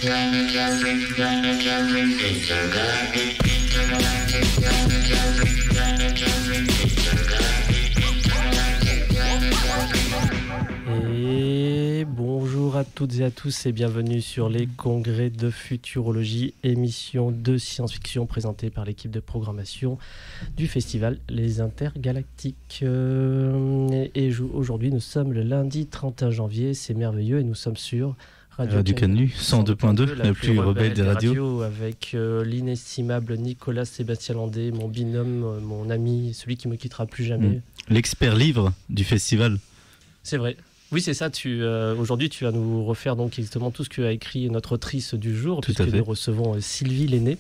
Et bonjour à toutes et à tous et bienvenue sur les congrès de futurologie, émission de science-fiction présentée par l'équipe de programmation du festival Les Intergalactiques. Aujourd'hui nous sommes le lundi 31 janvier, c'est merveilleux et nous sommes sur Radio Canu 102.2, la plus rebelle des radios. Avec l'inestimable Nicolas Sébastien Landé, mon binôme, mon ami, celui qui me quittera plus jamais. L'expert livre du festival. C'est vrai. Oui, c'est ça. Aujourd'hui, tu vas nous refaire donc exactement tout ce qu'a écrit notre autrice du jour, puisque nous recevons Sylvie Lenné.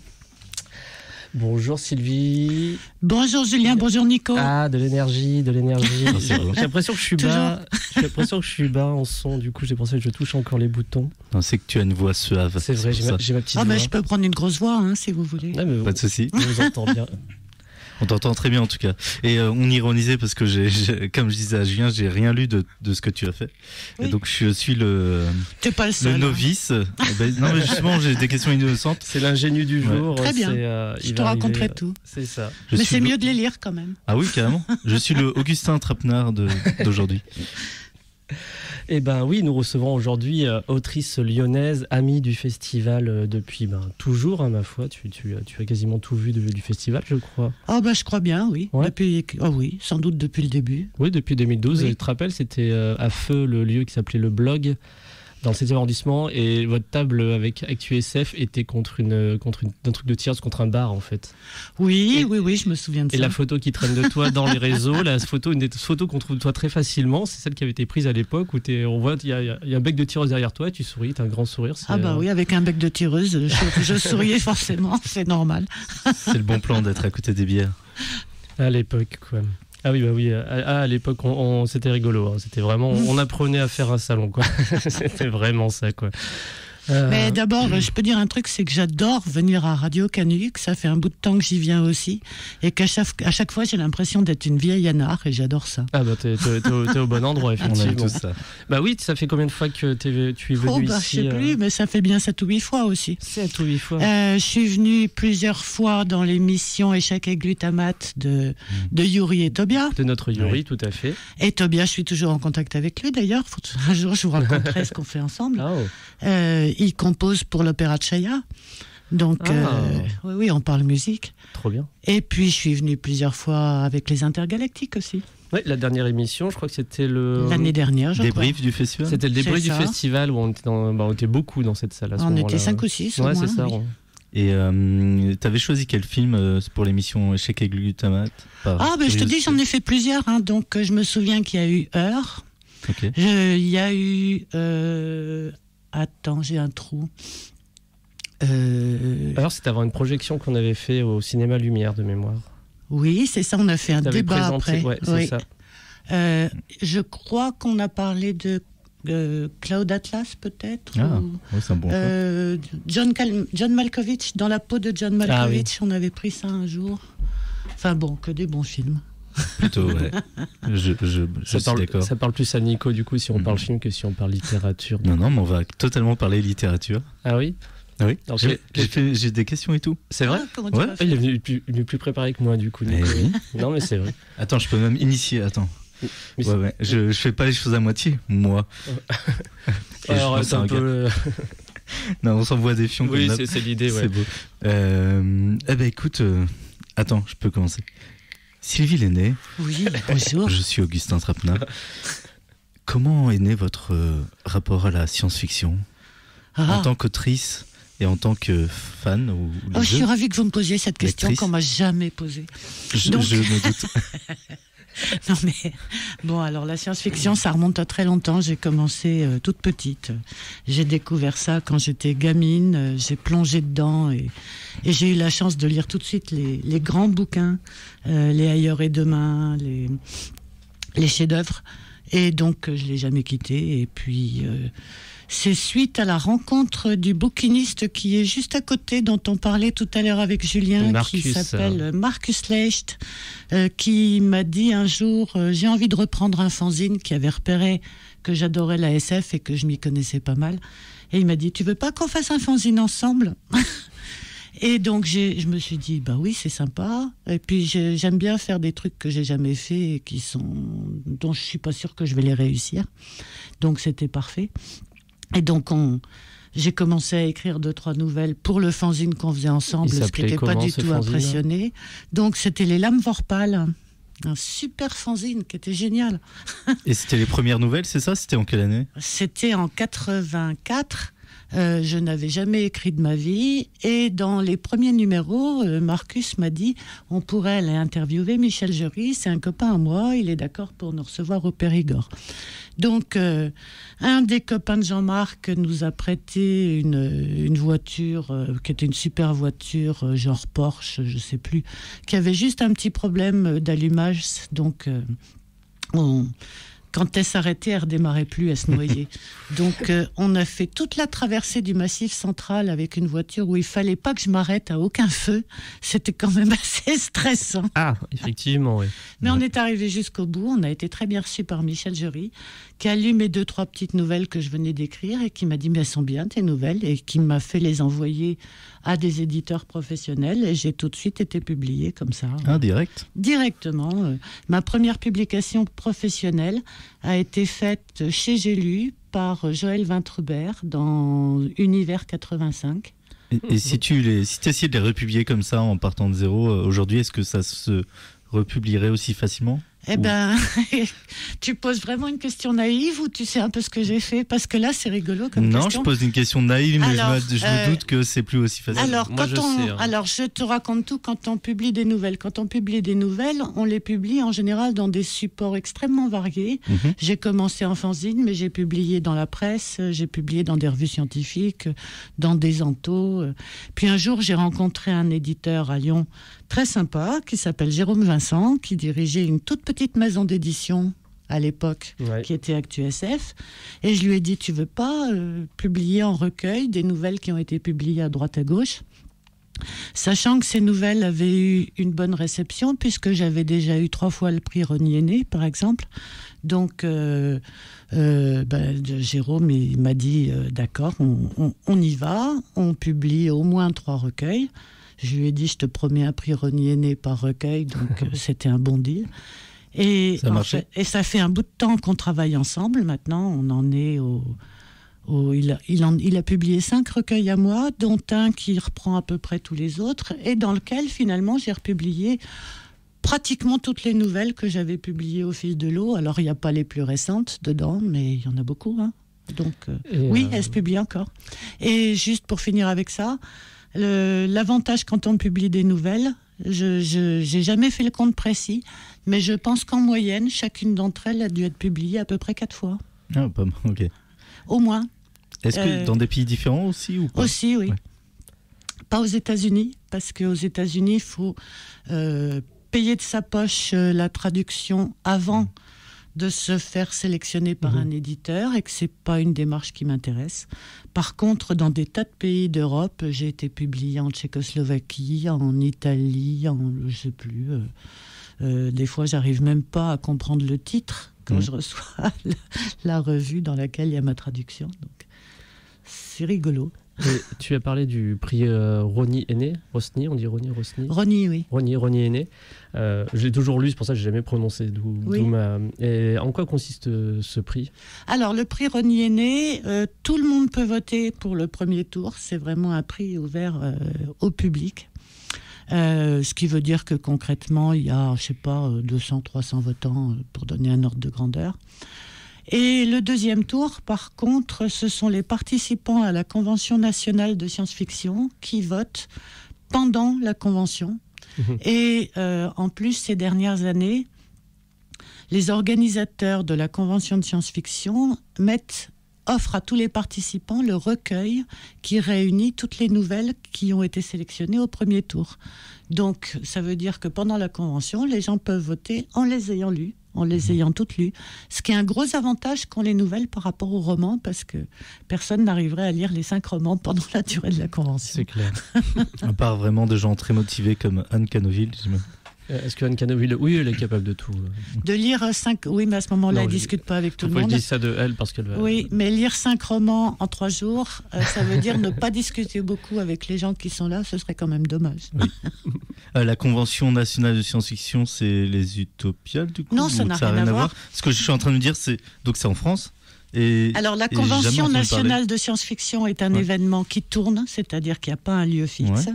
Bonjour Sylvie. Bonjour Julien, bonjour Nico. Ah, de l'énergie. J'ai l'impression que je suis bas. J'ai l'impression que je suis bas en son. Du coup, j'ai pensé que je touche encore les boutons. Non, c'est que tu as une voix suave. C'est vrai, j'ai ma petite voix. Mais je peux prendre une grosse voix, si vous voulez. Ouais, pas de souci. On vous entend bien. On t'entend très bien en tout cas. Et on ironisait parce que comme je disais à Julien, j'ai rien lu de ce que tu as fait. Oui. Et donc je suis le novice. Non mais justement j'ai des questions innocentes. C'est l'ingénu du jour. Très bien. Je te raconterai tout. C'est ça. Mais c'est mieux de les lire quand même. Ah oui carrément. Je suis le Augustin Trapenard d'aujourd'hui. Eh ben oui, nous recevons aujourd'hui autrice lyonnaise, amie du festival depuis toujours, ma foi. Tu as quasiment tout vu du festival, je crois. Ah je crois bien, oui. Ouais. Oui, sans doute depuis le début. Oui, depuis 2012. Oui. Je te rappelle, c'était à Feu, le lieu qui s'appelait le Blog, dans le 7e arrondissement, et votre table avec ActuSF était contre un truc de tirage contre un bar en fait. Oui, je me souviens de ça. Et la photo qui traîne de toi dans les réseaux, une des photos qu'on trouve de toi très facilement, c'est celle qui avait été prise à l'époque où on voit il y a un bec de tireuse derrière toi et tu souris, t'as un grand sourire. Oui, avec un bec de tireuse, je souriais forcément, c'est normal. C'est le bon plan d'être à côté des bières. À l'époque quoi. Ah oui, à l'époque, c'était rigolo. C'était vraiment, on apprenait à faire un salon, quoi. C'était vraiment ça, quoi. Mais d'abord, je peux dire un truc, c'est que j'adore venir à Radio Canu, que ça fait un bout de temps que j'y viens aussi, et qu'à chaque fois, j'ai l'impression d'être une vieille anard, et j'adore ça. Ah t'es au bon endroit, effectivement. On aime tout ça. Oui, ça fait combien de fois que tu es venu ici? Je sais plus, mais ça fait bien 7 ou 8 fois aussi. 7 ou 8 fois. Je suis venue plusieurs fois dans l'émission Échec et Glutamate de Yuri et Tobia. De notre Yuri, tout à fait. Et Tobia, je suis toujours en contact avec lui d'ailleurs. Un jour, je vous raconterai ce qu'on fait ensemble. Il compose pour l'opéra de Chaya. Donc, oui, on parle musique. Trop bien. Et puis, je suis venue plusieurs fois avec les Intergalactiques aussi. Oui, la dernière émission, je crois que c'était l'année dernière, je crois. Débrief du festival. C'était le débrief du festival où on était beaucoup dans cette salle à ce moment-là. On était 5 ou 6 Ouais, c'est ça. Oui. Et t'avais choisi quel film pour l'émission Échec et Glutamate? Je te dis, j'en ai fait plusieurs. Donc, je me souviens qu'il y a eu Heure. Okay. Il y a eu... Attends, j'ai un trou. Alors, c'était avant une projection qu'on avait fait au cinéma Lumière de mémoire. Oui, c'est ça, on a fait un débat après. Ouais, c'est ça. Je crois qu'on a parlé de Cloud Atlas, peut-être. Oui, c'est un bon John Malkovich, dans la peau de John Malkovich, on avait pris ça un jour. Enfin bon, que des bons films. Plutôt, ouais. Je suis d'accord. Ça parle plus à Nico, du coup, si on parle film que si on parle littérature. Non, mais on va totalement parler littérature. Ah oui? Oui. Alors, j'ai des questions et tout. C'est vrai? Comment tu vas faire? Il est venu plus préparé que moi, du coup. Oui. Non, mais c'est vrai. Attends, je peux même initier. Attends. Ouais. Je fais pas les choses à moitié, moi. Alors, c'est un peu... Non, on s'envoie des fions. Oui, c'est l'idée, ouais. C'est beau. Écoute, attends, je peux commencer. Sylvie Lenné. Oui, bonjour. Je suis Augustin Trapenard. Comment est né votre rapport à la science-fiction en tant qu'autrice et en tant que fan je suis ravie que vous me posiez cette question qu'on m'a jamais posée. Je me doute. Non mais bon, alors la science-fiction, ça remonte à très longtemps. J'ai commencé toute petite. J'ai découvert ça quand j'étais gamine. J'ai plongé dedans et j'ai eu la chance de lire tout de suite les grands bouquins, les Ailleurs et Demain, les chefs-d'œuvre. Et donc, je ne l'ai jamais quitté. Et puis, c'est suite à la rencontre du bouquiniste qui est juste à côté, dont on parlait tout à l'heure avec Julien, Marcus, qui s'appelle Marcus Leicht, qui m'a dit un jour, j'ai envie de reprendre un fanzine, qui avait repéré que j'adorais la SF et que je m'y connaissais pas mal. Et il m'a dit, tu veux pas qu'on fasse un fanzine ensemble ? Et donc, je me suis dit, bah oui, c'est sympa. Et puis, j'aime bien faire des trucs que j'ai jamais fait et dont je suis pas sûre que je vais les réussir. Donc, c'était parfait. Et donc, j'ai commencé à écrire 2-3 nouvelles pour le fanzine qu'on faisait ensemble, ce qui n'était pas du tout impressionné. Donc, c'était Les Lames Vorpal, un super fanzine qui était génial. Et c'était les premières nouvelles, c'est ça ? C'était en quelle année ? C'était en 84. Je n'avais jamais écrit de ma vie, et dans les premiers numéros, Marcus m'a dit on pourrait aller interviewer Michel Jury, c'est un copain à moi, il est d'accord pour nous recevoir au Périgord. Donc un des copains de Jean-Marc nous a prêté une voiture qui était une super voiture, genre Porsche, je sais plus, qui avait juste un petit problème d'allumage, donc quand elle s'arrêtait, elle redémarrait plus, elle se noyait. Donc, on a fait toute la traversée du Massif central avec une voiture où il fallait pas que je m'arrête à aucun feu. C'était quand même assez stressant. Ah, effectivement, oui. Mais on est arrivé jusqu'au bout. On a été très bien reçus par Michel Jury, qui a lu mes 2-3 petites nouvelles que je venais d'écrire et qui m'a dit, mais elles sont bien tes nouvelles, et qui m'a fait les envoyer à des éditeurs professionnels, et j'ai tout de suite été publiée comme ça. Ah, direct ? Directement. Ma première publication professionnelle a été faite chez J'ai lu par Joël Vintrubert dans Univers 85. Et si tu essayais de les republier comme ça en partant de zéro, aujourd'hui, est-ce que ça se republierait aussi facilement ? Eh ben, tu poses vraiment une question naïve ou tu sais un peu ce que j'ai fait ? Parce que là, c'est rigolo comme question. Non, je pose une question naïve, mais alors, je me doute que c'est plus aussi facile. Alors, alors, je te raconte tout. Quand on publie des nouvelles, on les publie en général dans des supports extrêmement variés. Mm-hmm. J'ai commencé en fanzine, mais j'ai publié dans la presse, j'ai publié dans des revues scientifiques, dans des entos. Puis un jour, j'ai rencontré un éditeur à Lyon très sympa, qui s'appelle Jérôme Vincent, qui dirigeait une toute petite maison d'édition à l'époque, qui était ActuSF. Et je lui ai dit, tu veux pas publier en recueil des nouvelles qui ont été publiées à droite à gauche ? Sachant que ces nouvelles avaient eu une bonne réception, puisque j'avais déjà eu 3 fois le prix Rosny Aîné, par exemple. Donc, Jérôme il m'a dit, d'accord, on y va, on publie au moins 3 recueils. Je lui ai dit, je te promets un prix Rosny Aîné par recueil, donc c'était un bon deal. Et ça fait un bout de temps qu'on travaille ensemble. Maintenant, on en est il a publié 5 recueils à moi, dont un qui reprend à peu près tous les autres, et dans lequel, finalement, j'ai republié pratiquement toutes les nouvelles que j'avais publiées au fil de l'eau. Alors, il n'y a pas les plus récentes dedans, mais il y en a beaucoup. Hein. Donc, oui, elles se publient encore. Et juste pour finir avec ça, l'avantage quand on publie des nouvelles, je n'ai jamais fait le compte précis, mais je pense qu'en moyenne, chacune d'entre elles a dû être publiée à peu près 4 fois. Ah, pas mal, ok. Au moins. Est-ce que dans des pays différents aussi ou pas ? Aussi, oui. Ouais. Pas aux États-Unis, parce qu'aux États-Unis, il faut payer de sa poche la traduction avant de se faire sélectionner par un éditeur, et que c'est pas une démarche qui m'intéresse. Par contre, dans des tas de pays d'Europe, j'ai été publiée en Tchécoslovaquie, en Italie, je sais plus. Des fois, j'arrive même pas à comprendre le titre quand je reçois la revue dans laquelle il y a ma traduction. Donc, c'est rigolo. Et tu as parlé du prix Rosny Aîné, Rosny, on dit Rosny, oui. Rosny Aîné. Je l'ai toujours lu, c'est pour ça que je n'ai jamais prononcé. Et en quoi consiste ce prix ? Alors, le prix Rosny Aîné, tout le monde peut voter pour le premier tour. C'est vraiment un prix ouvert au public. Ce qui veut dire que concrètement, il y a, 200, 300 votants pour donner un ordre de grandeur. Et le deuxième tour, par contre, ce sont les participants à la Convention nationale de science-fiction qui votent pendant la convention. Et en plus, ces dernières années, les organisateurs de la Convention de science-fiction offrent à tous les participants le recueil qui réunit toutes les nouvelles qui ont été sélectionnées au premier tour. Donc, ça veut dire que pendant la convention, les gens peuvent voter en les ayant lues, en les ayant toutes lues. Ce qui est un gros avantage qu'ont les nouvelles par rapport aux romans, parce que personne n'arriverait à lire les 5 romans pendant la durée de la convention. C'est clair. À part vraiment des gens très motivés comme Anne Canoville. Est-ce que Anne Canoville, oui, elle est capable de tout. De lire 5... Oui, mais à ce moment-là, elle ne discute pas avec tout le monde. Je dis ça de elle parce qu'elle va... Oui, mais lire 5 romans en 3 jours, ça veut dire ne pas discuter beaucoup avec les gens qui sont là, ce serait quand même dommage. Oui. La Convention nationale de science-fiction, c'est les Utopiales, du coup? Non, ça n'a rien à voir. Ce que je suis en train de dire, c'est... Donc c'est en France. Alors la Convention nationale de science-fiction est un événement qui tourne, c'est-à-dire qu'il n'y a pas un lieu fixe.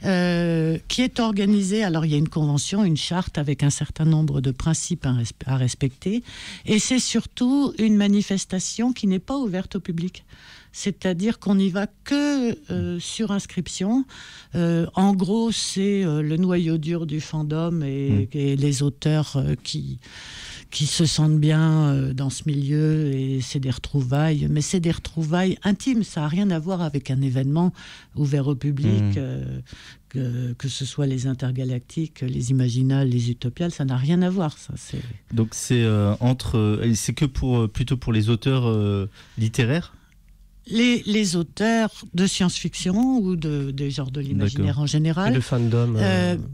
Qui est organisé, alors il y a une convention, une charte avec un certain nombre de principes à respecter, et c'est surtout une manifestation qui n'est pas ouverte au public. C'est-à-dire qu'on n'y va que sur inscription. En gros, c'est le noyau dur du fandom et les auteurs qui se sentent bien dans ce milieu, et c'est des retrouvailles. Mais c'est des retrouvailles intimes, ça n'a rien à voir avec un événement ouvert au public, que ce soit les intergalactiques, les imaginales, les utopiales, ça n'a rien à voir. Ça, c'est... Donc c'est c'est que plutôt pour les auteurs littéraires? Les auteurs de science-fiction ou des genres de l'imaginaire en général. Et le fandom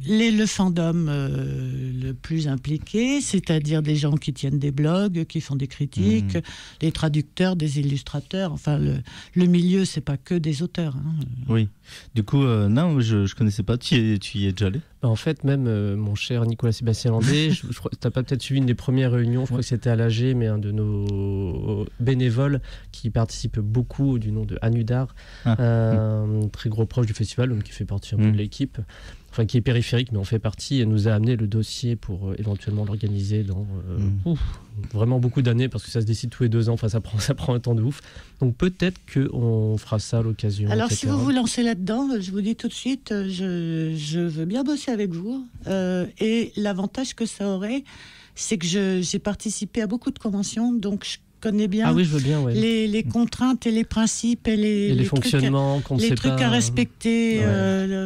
le fandom le plus impliqué, c'est-à-dire des gens qui tiennent des blogs, qui font des critiques, des traducteurs, des illustrateurs. Enfin, le milieu, c'est pas que des auteurs. Hein. Oui. Du coup, non, je connaissais pas. Tu y es déjà allé? En fait, même mon cher Nicolas Sébastien Landé, tu n'as pas peut-être suivi une des premières réunions, je crois que c'était à l'AG, mais un de nos bénévoles qui participe beaucoup, du nom de Anudar, un très gros proche du festival, donc qui fait partie un peu de l'équipe, enfin qui est périphérique, mais on fait partie, et nous a amené le dossier pour éventuellement l'organiser dans vraiment beaucoup d'années, parce que ça se décide tous les 2 ans, enfin ça prend un temps de ouf. Donc peut-être qu'on fera ça à l'occasion. Alors etc. si vous vous lancez là-dedans, je vous dis tout de suite, je veux bien bosser avec vous. Et l'avantage que ça aurait, c'est que j'ai participé à beaucoup de conventions, donc je connais bien, je veux bien les contraintes et les principes et les fonctionnements trucs à respecter.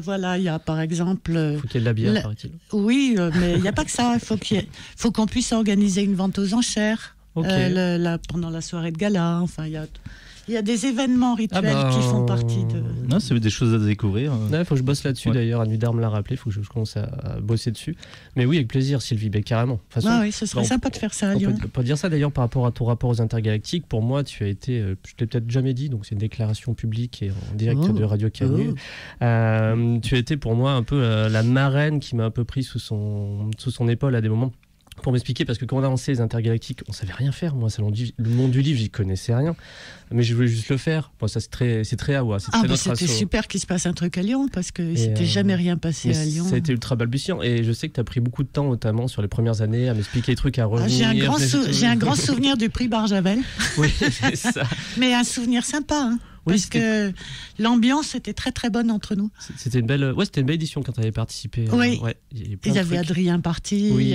Voilà, il y a par exemple... Il faut qu'il y ait de la bière, paraît-il. Oui, mais il n'y a pas que ça. Il faut qu'on puisse organiser une vente aux enchères pendant la soirée de gala. Enfin, il y a des événements rituels qui font partie de... Non, c'est des choses à découvrir. Il faut que je bosse là-dessus d'ailleurs. Anudar me l'a rappelé, il faut que je commence à bosser dessus. Mais oui, avec plaisir, Sylvie, carrément. De toute façon, oui, ce serait sympa de faire ça à Lyon. On peut dire ça d'ailleurs par rapport à ton rapport aux intergalactiques. Pour moi, tu as été, je l'ai peut-être jamais dit, donc c'est une déclaration publique et en direct de Radio Canu. Tu as été pour moi un peu la marraine qui m'a un peu pris sous son épaule à des moments. Pour m'expliquer, parce que quand on a lancé les intergalactiques, on savait rien faire. Moi, le monde du livre, j'y connaissais rien, mais je voulais juste le faire. Bon, ça c'est très AWA. C'était super qu'il se passe un truc à Lyon, parce que s'était jamais rien passé à Lyon. Ça a été ultra balbutiant, et je sais que tu as pris beaucoup de temps, notamment sur les premières années, à m'expliquer les trucs, à revenir. J'ai un grand souvenir du prix Barjavel. Oui, c'est ça. Mais un souvenir sympa, hein. Parce que l'ambiance était très très bonne entre nous. C'était une belle édition quand tu avais participé. Oui. Il y avait Adrien Parti. Oui.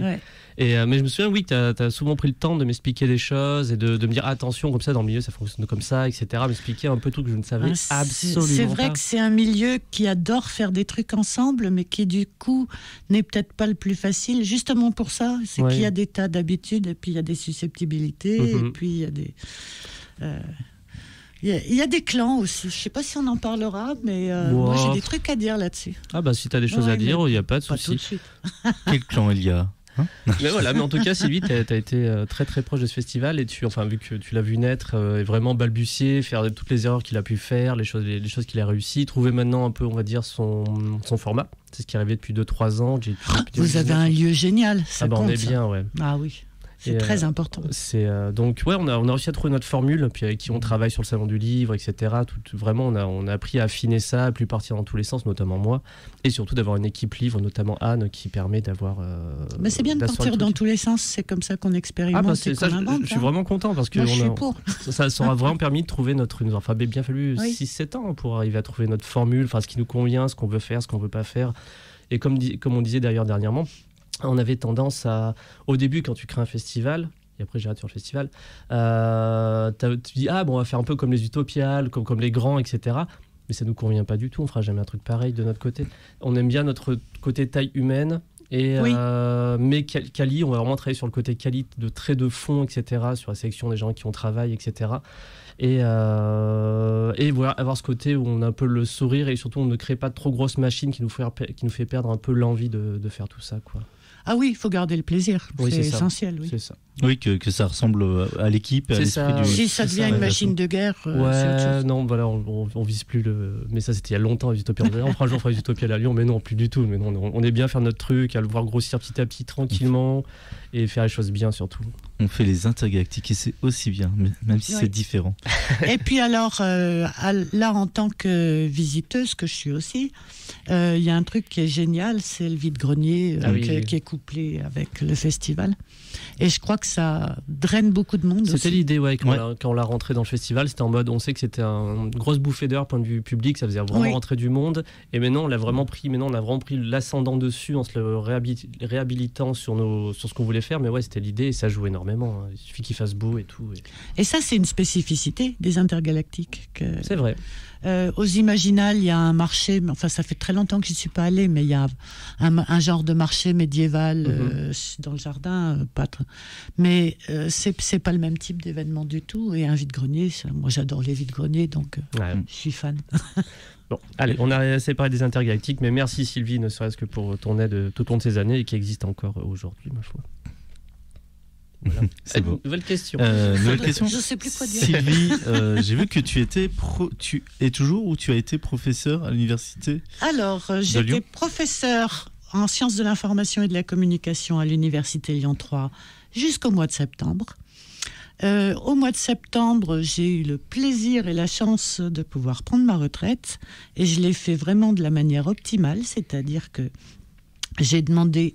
Ouais. Mais je me souviens, que tu as souvent pris le temps de m'expliquer des choses et de me dire attention, comme ça dans le milieu ça fonctionne comme ça, etc. M'expliquer un peu tout que je ne savais absolument pas. C'est vrai que c'est un milieu qui adore faire des trucs ensemble, mais qui du coup n'est peut-être pas le plus facile. Justement pour ça, c'est qu'il y a des tas d'habitudes, et puis il y a des susceptibilités, et puis il y a des... Il y a des clans aussi. Je ne sais pas si on en parlera, mais moi j'ai des trucs à dire là-dessus. Si tu as des choses à dire, il n'y a pas de souci. Tout de suite. Quel clan il y a mais en tout cas, Sylvie, tu as été très très proche de ce festival, et vu que tu l'as vu naître et vraiment balbutier, faire toutes les erreurs qu'il a pu faire, les choses qu'il a réussi, trouver maintenant un peu, on va dire, son format. C'est ce qui est arrivé depuis 2-3 ans. Vous avez un lieu génial, ça compte, on est bien, ouais. Ah oui. C'est très important. Donc on a réussi à trouver notre formule, puis avec qui on travaille sur le salon du livre, etc. Vraiment, on a appris à affiner ça, à plus partir dans tous les sens, notamment moi, et surtout d'avoir une équipe livre, notamment Anne, qui permet d'avoir. Mais c'est bien de partir dans tous les sens. C'est comme ça qu'on expérimente et qu'on invente. Je suis vraiment content parce que ça aura vraiment permis de trouver notre. Il nous a bien fallu 6-7 ans pour arriver à trouver notre formule, ce qui nous convient, ce qu'on veut faire, ce qu'on veut pas faire. Et comme on disait d'ailleurs dernièrement. On avait tendance au début, quand tu crées un festival, et après j'arrête sur le festival, tu dis on va faire un peu comme les Utopiales, comme les grands, etc. Mais ça nous convient pas du tout, on fera jamais un truc pareil de notre côté. On aime bien notre côté taille humaine, Et, mais quali, on va vraiment travailler sur le côté quali de traits de fond, etc., sur la sélection des gens qui ont travaillé, etc. Et voilà, avoir ce côté où on a un peu le sourire et surtout on ne crée pas de trop grosses machines qui nous fait perdre un peu l'envie de faire tout ça, quoi. Ah oui, il faut garder le plaisir, oui, c'est essentiel. Oui. C'est ça. Oui, que ça ressemble à l'équipe, à l'esprit du... Si ça devient une machine de guerre, c'est autre chose. Non, voilà, on vise plus le... Mais ça, c'était il y a longtemps, les Utopies. Un jour, on fera les Utopies à Lyon, mais non, plus du tout. Mais non, on est bien à faire notre truc, à le voir grossir petit à petit, tranquillement, et faire les choses bien, surtout. On fait les intergalactiques et c'est aussi bien, même si c'est différent. Et puis alors, là, en tant que visiteuse, que je suis aussi, il y a un truc qui est génial, c'est le vide-grenier qui est couplé avec le festival. Et je crois que ça draine beaucoup de monde. C'était l'idée, quand on l'a rentré dans le festival, c'était en mode, on sait que c'était une grosse bouffée d'air, point de vue public, ça faisait vraiment rentrer du monde. Et maintenant, on a vraiment pris l'ascendant dessus en se le réhabilitant sur ce qu'on voulait faire. Mais ouais, c'était l'idée et ça joue énormément. Il suffit qu'il fasse beau et tout. Et ça, c'est une spécificité des intergalactiques. C'est vrai. Aux Imaginales, il y a un marché, enfin ça fait très longtemps que je n'y suis pas allée, mais il y a un genre de marché médiéval dans le jardin. Mais c'est pas le même type d'événement du tout. Et un vide-grenier, moi j'adore les vide-greniers, donc je suis fan. Bon, allez, on a séparé des intergalactiques, mais merci Sylvie, ne serait-ce que pour ton aide tout au long de ces années et qui existe encore aujourd'hui, ma foi. Voilà. C'est beau. Nouvelle question. Je ne sais plus quoi dire. Sylvie, j'ai vu que tu es toujours ou tu as été professeur à l'université. Alors, j'étais professeur en sciences de l'information et de la communication à l'université Lyon 3 jusqu'au mois de septembre. Au mois de septembre, j'ai eu le plaisir et la chance de pouvoir prendre ma retraite et je l'ai fait vraiment de la manière optimale, c'est-à-dire que j'ai demandé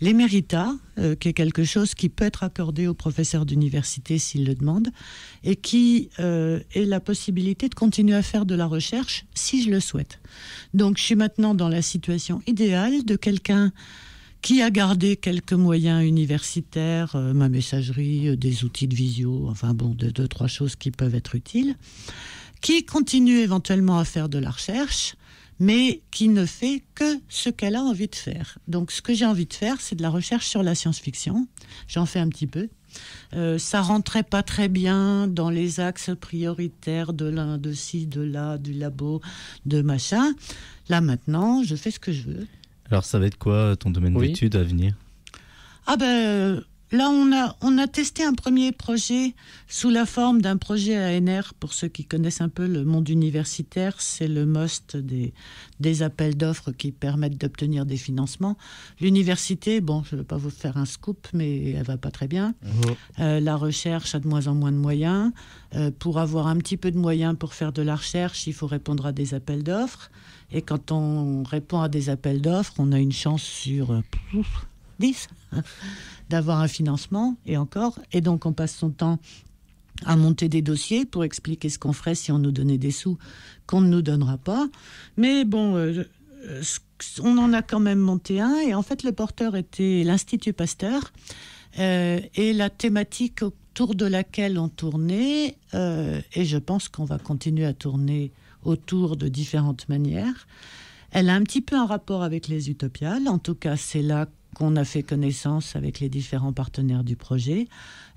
l'éméritat, qui est quelque chose qui peut être accordé aux professeurs d'université s'ils le demandent, et qui est la possibilité de continuer à faire de la recherche si je le souhaite. Donc je suis maintenant dans la situation idéale de quelqu'un qui a gardé quelques moyens universitaires, ma messagerie, des outils de visio, enfin bon, deux, trois choses qui peuvent être utiles, qui continue éventuellement à faire de la recherche, mais qui ne fait que ce qu'elle a envie de faire. Donc ce que j'ai envie de faire, c'est de la recherche sur la science-fiction. J'en fais un petit peu. Ça rentrait pas très bien dans les axes prioritaires de ci, de là, du labo, de machin. Là maintenant, je fais ce que je veux. Alors ça va être quoi ton domaine d'études à venir ? Là, on a testé un premier projet sous la forme d'un projet ANR. Pour ceux qui connaissent un peu le monde universitaire, c'est le MOST des appels d'offres qui permettent d'obtenir des financements. L'université, bon, je ne vais pas vous faire un scoop, mais elle va pas très bien. La recherche a de moins en moins de moyens. Pour avoir un petit peu de moyens pour faire de la recherche, il faut répondre à des appels d'offres. Et quand on répond à des appels d'offres, on a une chance sur 10 d'avoir un financement, et encore. Et donc, on passe son temps à monter des dossiers pour expliquer ce qu'on ferait si on nous donnait des sous qu'on ne nous donnera pas. Mais bon, on en a quand même monté un. Et en fait, le porteur était l'Institut Pasteur. Et la thématique autour de laquelle on tournait, et je pense qu'on va continuer à tourner autour de différentes manières, elle a un petit peu un rapport avec les Utopiales. En tout cas, c'est là qu'on a fait connaissance avec les différents partenaires du projet.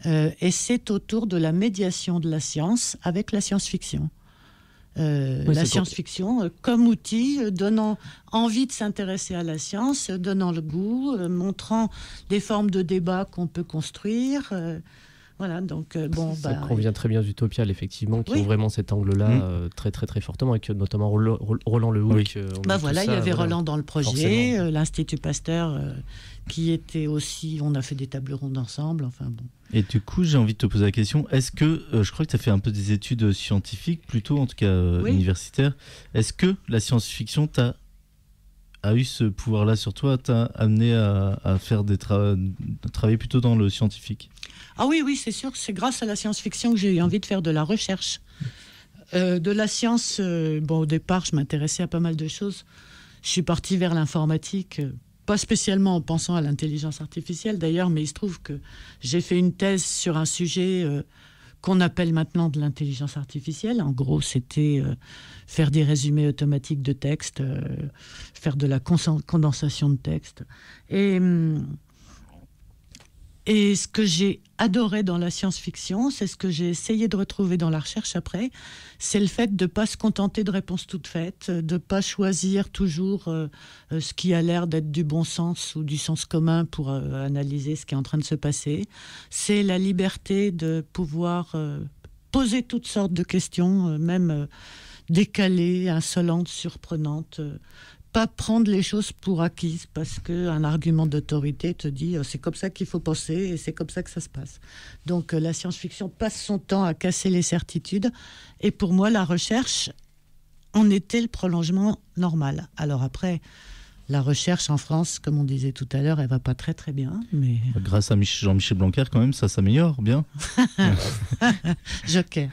Et c'est autour de la médiation de la science avec la science-fiction. La science-fiction comme outil, donnant envie de s'intéresser à la science, donnant le goût, montrant des formes de débat qu'on peut construire. Voilà, donc ça convient très bien aux Utopiales, effectivement, qui ont vraiment cet angle-là très très très fortement, avec notamment Roland Lehoucq. Il y avait Roland dans le projet, l'Institut Pasteur, qui était aussi, on a fait des tables rondes ensemble, enfin bon. Et du coup, j'ai envie de te poser la question, est-ce que, je crois que tu as fait un peu des études scientifiques, plutôt en tout cas universitaires, est-ce que la science-fiction a eu ce pouvoir-là sur toi, t'a amené à faire travailler plutôt dans le scientifique ? Ah oui, c'est sûr, c'est grâce à la science-fiction que j'ai eu envie de faire de la recherche. De la science, au départ, je m'intéressais à pas mal de choses. Je suis partie vers l'informatique, pas spécialement en pensant à l'intelligence artificielle d'ailleurs, mais il se trouve que j'ai fait une thèse sur un sujet qu'on appelle maintenant de l'intelligence artificielle. En gros, c'était faire des résumés automatiques de texte, faire de la condensation de texte. Et ce que j'ai adoré dans la science-fiction, c'est ce que j'ai essayé de retrouver dans la recherche après, c'est le fait de ne pas se contenter de réponses toutes faites, de ne pas choisir toujours ce qui a l'air d'être du bon sens ou du sens commun pour analyser ce qui est en train de se passer. C'est la liberté de pouvoir poser toutes sortes de questions, même décalées, insolentes, surprenantes, pas prendre les choses pour acquises parce qu'un argument d'autorité te dit c'est comme ça qu'il faut penser et c'est comme ça que ça se passe. Donc la science-fiction passe son temps à casser les certitudes et pour moi la recherche en était le prolongement normal. Alors après, la recherche en France, comme on disait tout à l'heure, elle va pas très très bien. Mais... Grâce à Jean-Michel Blanquer, quand même, ça s'améliore bien. Joker.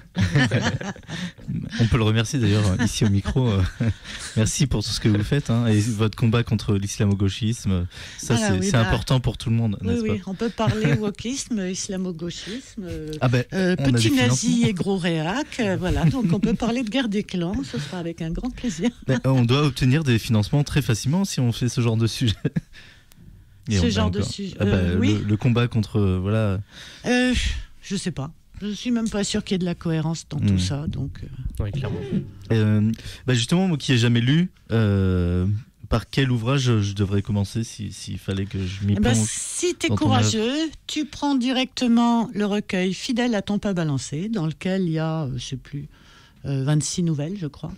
On peut le remercier d'ailleurs ici au micro. Merci pour tout ce que vous faites. Et votre combat contre l'islamo-gauchisme, ça c'est important pour tout le monde, n'est-ce pas ? Oui, on peut parler wokisme, islamo-gauchisme, petit nazi et gros réac. Voilà, donc on peut parler de guerre des clans, ce sera avec un grand plaisir. On doit obtenir des financements très facilement si on fait ce genre de sujet. Oui. Le combat contre je sais pas. Je suis même pas sûr qu'il y ait de la cohérence dans tout ça, donc. Oui, clairement. Justement, moi qui ai jamais lu, par quel ouvrage je devrais commencer s'il fallait que je m'y plonge? Si tu es courageux, tu prends directement le recueil Fidèle à ton pas balancé, dans lequel il y a, 26 nouvelles, je crois.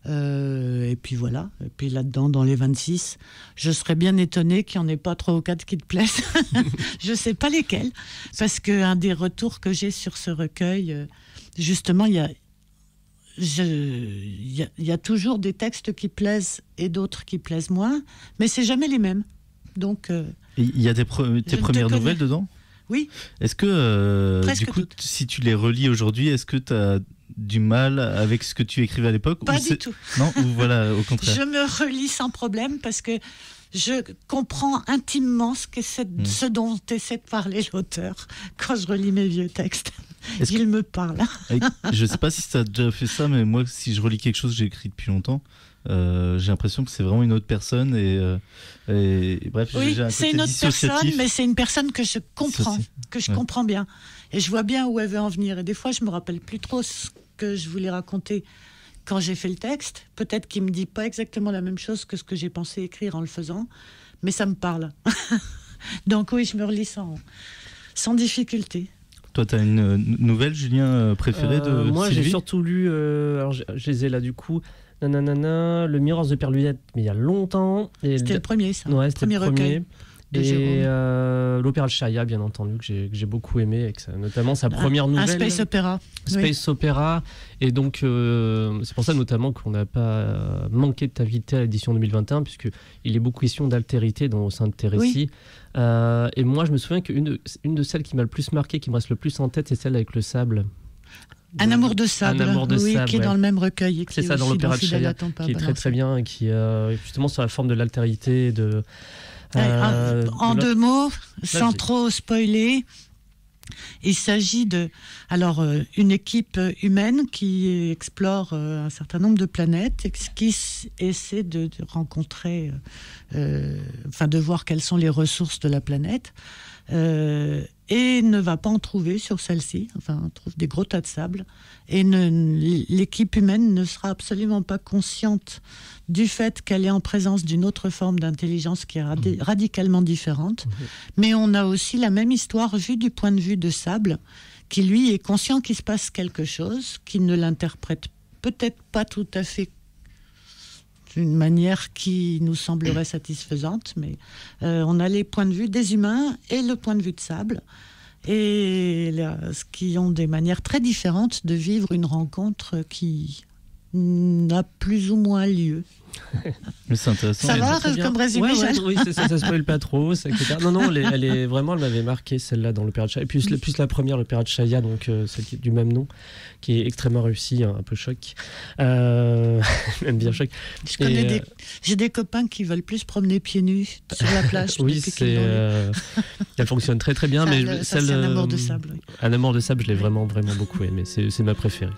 Et puis voilà. Et puis là-dedans, dans les 26, je serais bien étonnée qu'il n'y en ait pas 3 ou 4 qui te plaisent. Je ne sais pas lesquels. Parce qu'un des retours que j'ai sur ce recueil, justement, il y a toujours des textes qui plaisent et d'autres qui plaisent moins, mais c'est jamais les mêmes. Donc, il y a tes premières nouvelles dedans ? Oui. Est-ce que, presque du coup, toutes. si tu les relis aujourd'hui, est-ce que tu as du mal avec ce que tu écrivais à l'époque? Pas du tout. Non, ou voilà, au contraire. Je me relis sans problème parce que je comprends intimement ce dont essaie de parler l'auteur quand je relis mes vieux textes. Il me parle. Je ne sais pas si tu as déjà fait ça, mais moi, si je relis quelque chose que j'ai écrit depuis longtemps, j'ai l'impression que c'est vraiment une autre personne et bref, oui, j'ai un côté c'est une autre personne, mais c'est une personne que je comprends, comprends bien, et je vois bien où elle veut en venir. Et des fois, je me rappelle plus trop ce que je voulais raconter quand j'ai fait le texte. Peut-être qu'il me dit pas exactement la même chose que ce que j'ai pensé écrire en le faisant, mais ça me parle. Donc oui, je me relis sans difficulté. Toi, tu as une nouvelle, Julien, préférée de moi, Sylvie? J'ai surtout lu, alors je les ai là du coup, le Miroir de Perluette, mais il y a longtemps. C'était le premier, ça. Ouais, c'était le premier recueil. Et l'Opéra de Chaya, bien entendu, que j'ai beaucoup aimé, avec notamment sa première nouvelle. Un space opéra. Space opéra. Et donc, c'est pour ça notamment qu'on n'a pas manqué de t'inviter à l'édition 2021, puisqu'il est beaucoup question d'altérité au sein de tes récits. Oui. Et moi, je me souviens qu'une de celles qui m'a le plus marqué, qui me reste le plus en tête, c'est celle avec le sable. Un amour de sable, qui est dans le même recueil. C'est ça, dans l'Opéra de Chaya, qui est très très bien, et qui justement sur la forme de l'altérité, en 2 mots, sans trop spoiler, il s'agit une équipe humaine qui explore un certain nombre de planètes et qui essaie de rencontrer, de voir quelles sont les ressources de la planète. Et ne va pas en trouver sur celle-ci. Enfin, on trouve des gros tas de sable. Et l'équipe humaine ne sera absolument pas consciente du fait qu'elle est en présence d'une autre forme d'intelligence qui est radicalement différente. Mais on a aussi la même histoire vue du point de vue de Sable, qui lui est conscient qu'il se passe quelque chose, qui ne l'interprète peut-être pas tout à fait d'une manière qui nous semblerait satisfaisante, mais on a les points de vue des humains et le point de vue de Sable, et qui ont des manières très différentes de vivre une rencontre qui n'a plus ou moins lieu. Mais c'est intéressant. Ça va comme résumé, oui, ça spoil pas trop, etc. Non, elle est vraiment, elle m'avait marqué celle-là dans l'opéra de Chaïa. Et puis la première, l'opéra de Chaïa, donc celle qui est du même nom, qui est extrêmement réussie, un peu choc, même bien choc. J'ai des copains qui veulent plus promener pieds nus sur la plage. Oui, elle fonctionne très très bien, mais c'est un amour de sable. Oui. Un amour de sable, je l'ai vraiment vraiment beaucoup aimé. C'est ma préférée.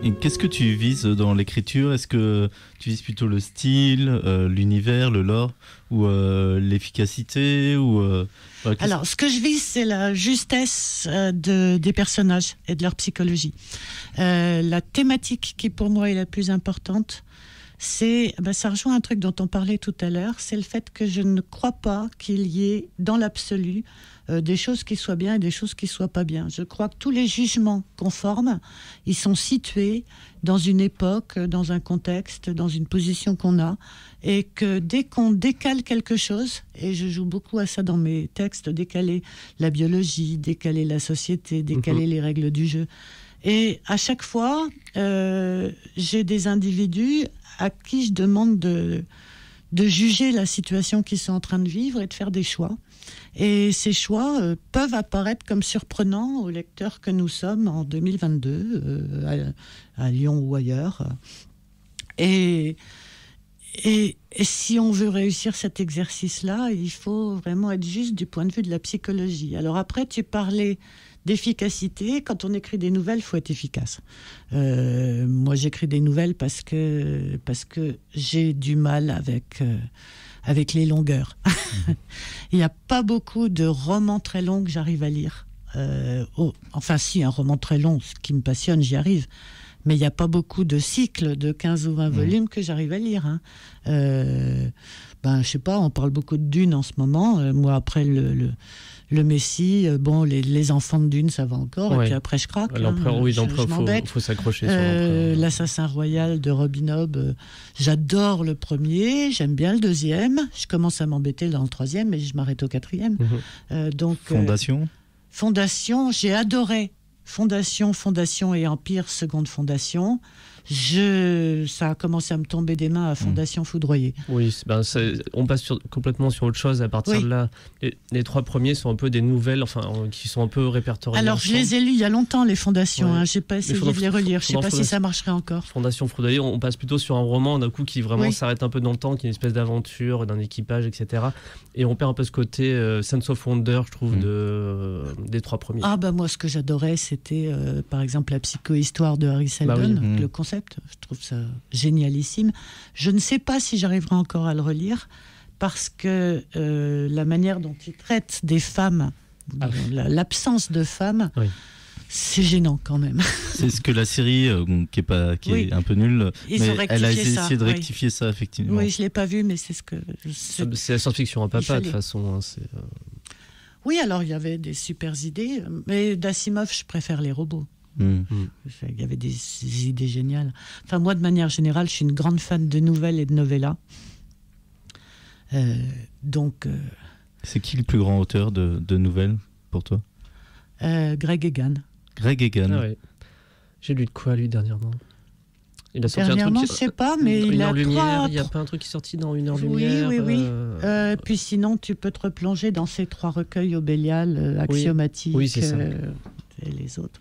Et qu'est-ce que tu vises dans l'écriture ? Est-ce que tu vises plutôt le style, l'univers, le lore, ou l'efficacité ou, Alors, ce que je vise, c'est la justesse des personnages et de leur psychologie. La thématique qui, pour moi, est la plus importante, ça rejoint un truc dont on parlait tout à l'heure, c'est le fait que je ne crois pas qu'il y ait, dans l'absolu, des choses qui soient bien et des choses qui soient pas bien. Je crois que tous les jugements qu'on forme, ils sont situés dans une époque, dans un contexte, dans une position qu'on a, et que dès qu'on décale quelque chose, et je joue beaucoup à ça dans mes textes, décaler la biologie, décaler la société, décaler les règles du jeu. Et à chaque fois, j'ai des individus à qui je demande de juger la situation qu'ils sont en train de vivre et de faire des choix. Et ces choix peuvent apparaître comme surprenants aux lecteurs que nous sommes en 2022, à Lyon ou ailleurs. Et si on veut réussir cet exercice-là, il faut vraiment être juste du point de vue de la psychologie. Alors après, tu parlais d'efficacité. Quand on écrit des nouvelles, il faut être efficace. Moi, j'écris des nouvelles parce que j'ai du mal avec les longueurs. Il n'y a pas beaucoup de romans très longs que j'arrive à lire. Enfin, si, un roman très long, ce qui me passionne, j'y arrive. Mais il n'y a pas beaucoup de cycles de 15 ou 20 volumes que j'arrive à lire. Je sais pas, on parle beaucoup de Dune en ce moment. Moi, après le Messie, les enfants de Dune, ça va encore. Ouais. Et puis après, je craque. L'empereur, il faut s'accrocher sur l'empereur. L'Assassin Royal de Robin Hobb, j'adore le premier, j'aime bien le deuxième. Je commence à m'embêter dans le troisième, mais je m'arrête au quatrième. Fondation, j'ai adoré. Fondation et Empire, seconde Fondation. Ça a commencé à me tomber des mains à Fondation foudroyée. Oui, on passe complètement sur autre chose à partir de là. Les trois premiers sont un peu des nouvelles, qui sont un peu répertoriées. Alors, je les ai lus il y a longtemps, les Fondations. Je n'ai pas essayé de les relire. Je ne sais pas si ça marcherait encore. Fondation foudroyée, on passe plutôt sur un roman d'un coup qui vraiment s'arrête un peu dans le temps, qui est une espèce d'aventure, d'un équipage, etc. Et on perd un peu ce côté Sense of Wonder, je trouve, des trois premiers. Moi, ce que j'adorais, c'était par exemple la psychohistoire de Harry Seldon, le concept. Je trouve ça génialissime. Je ne sais pas si j'arriverai encore à le relire parce que la manière dont il traite des femmes, l'absence de femmes, c'est gênant quand même. C'est ce que la série, qui est un peu nulle, elle a essayé de rectifier ça, effectivement. Oui, je ne l'ai pas vu, mais c'est ce que... C'est la science-fiction à papa, de toute façon. Oui, alors il y avait des super idées, mais d'Asimov, je préfère les robots. Il y avait des idées géniales. Enfin, moi, de manière générale, je suis une grande fan de nouvelles et de novellas. C'est qui le plus grand auteur de nouvelles pour toi ? Greg Egan. Greg Egan. Ah ouais. J'ai lu de quoi, lui, dernièrement ? Il a sorti dernièrement, un truc, je sais pas, mais il a lumière. Il n'y a pas un truc qui est sorti dans Une heure lumière. Oui. Puis sinon, tu peux te replonger dans ces 3 recueils au Bélial, axiomatiques, c'est ça. Et les autres.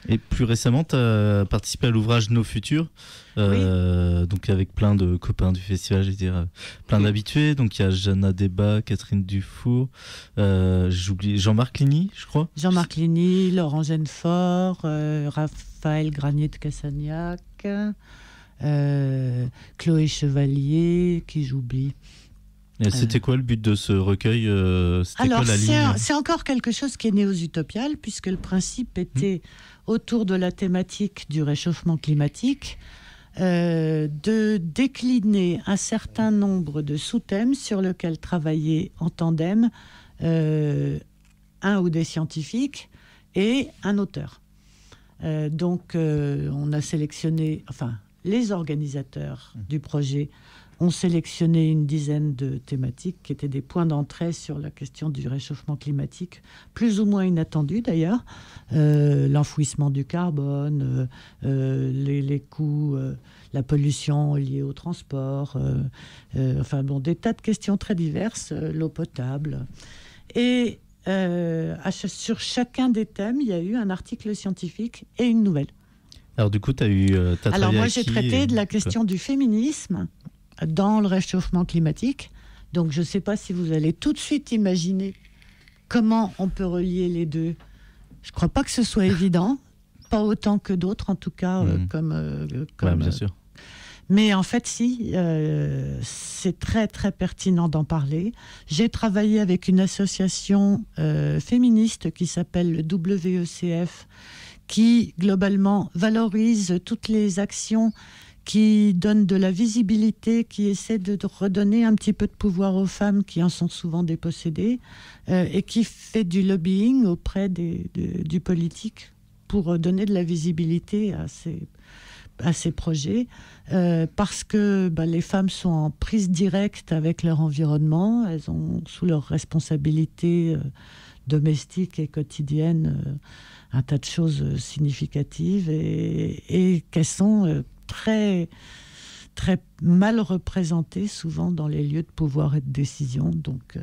Et plus récemment, tu as participé à l'ouvrage Nos Futurs, donc avec plein de copains du festival, je veux dire, plein d'habitués. Donc il y a Jeanne Débat, Catherine Dufour, j'oublie Jean-Marc Ligny, je crois. Jean-Marc Ligny, Laurent Genefort, Raphaël Granier de Cassagnac, Chloé Chevalier, qui j'oublie. Et c'était quoi le but de ce recueil? Alors, c'est encore quelque chose qui est né aux Utopiales, puisque le principe était, autour de la thématique du réchauffement climatique, de décliner un certain nombre de sous-thèmes sur lesquels travailler en tandem un ou des scientifiques et un auteur. Donc, on a sélectionné, enfin, les organisateurs du projet ont sélectionné une dizaine de thématiques qui étaient des points d'entrée sur la question du réchauffement climatique, plus ou moins inattendus d'ailleurs. L'enfouissement du carbone, les coûts, la pollution liée au transport, enfin bon, des tas de questions très diverses, l'eau potable. Et sur chacun des thèmes, il y a eu un article scientifique et une nouvelle. Alors du coup, Alors moi, j'ai traité de la question du féminisme dans le réchauffement climatique. Donc, je ne sais pas si vous allez tout de suite imaginer comment on peut relier les deux. Je ne crois pas que ce soit évident, pas autant que d'autres, en tout cas, comme bien sûr. Mais en fait, si, c'est très, très pertinent d'en parler. J'ai travaillé avec une association féministe qui s'appelle le WECF, qui, globalement, valorise toutes les actions qui donne de la visibilité, qui essaie de redonner un petit peu de pouvoir aux femmes qui en sont souvent dépossédées, et qui fait du lobbying auprès du politique pour donner de la visibilité à ces projets, parce que les femmes sont en prise directe avec leur environnement, elles ont sous leur responsabilité domestique et quotidienne un tas de choses significatives, et qu'elles sont très, très mal représentées souvent dans les lieux de pouvoir et de décision. Donc,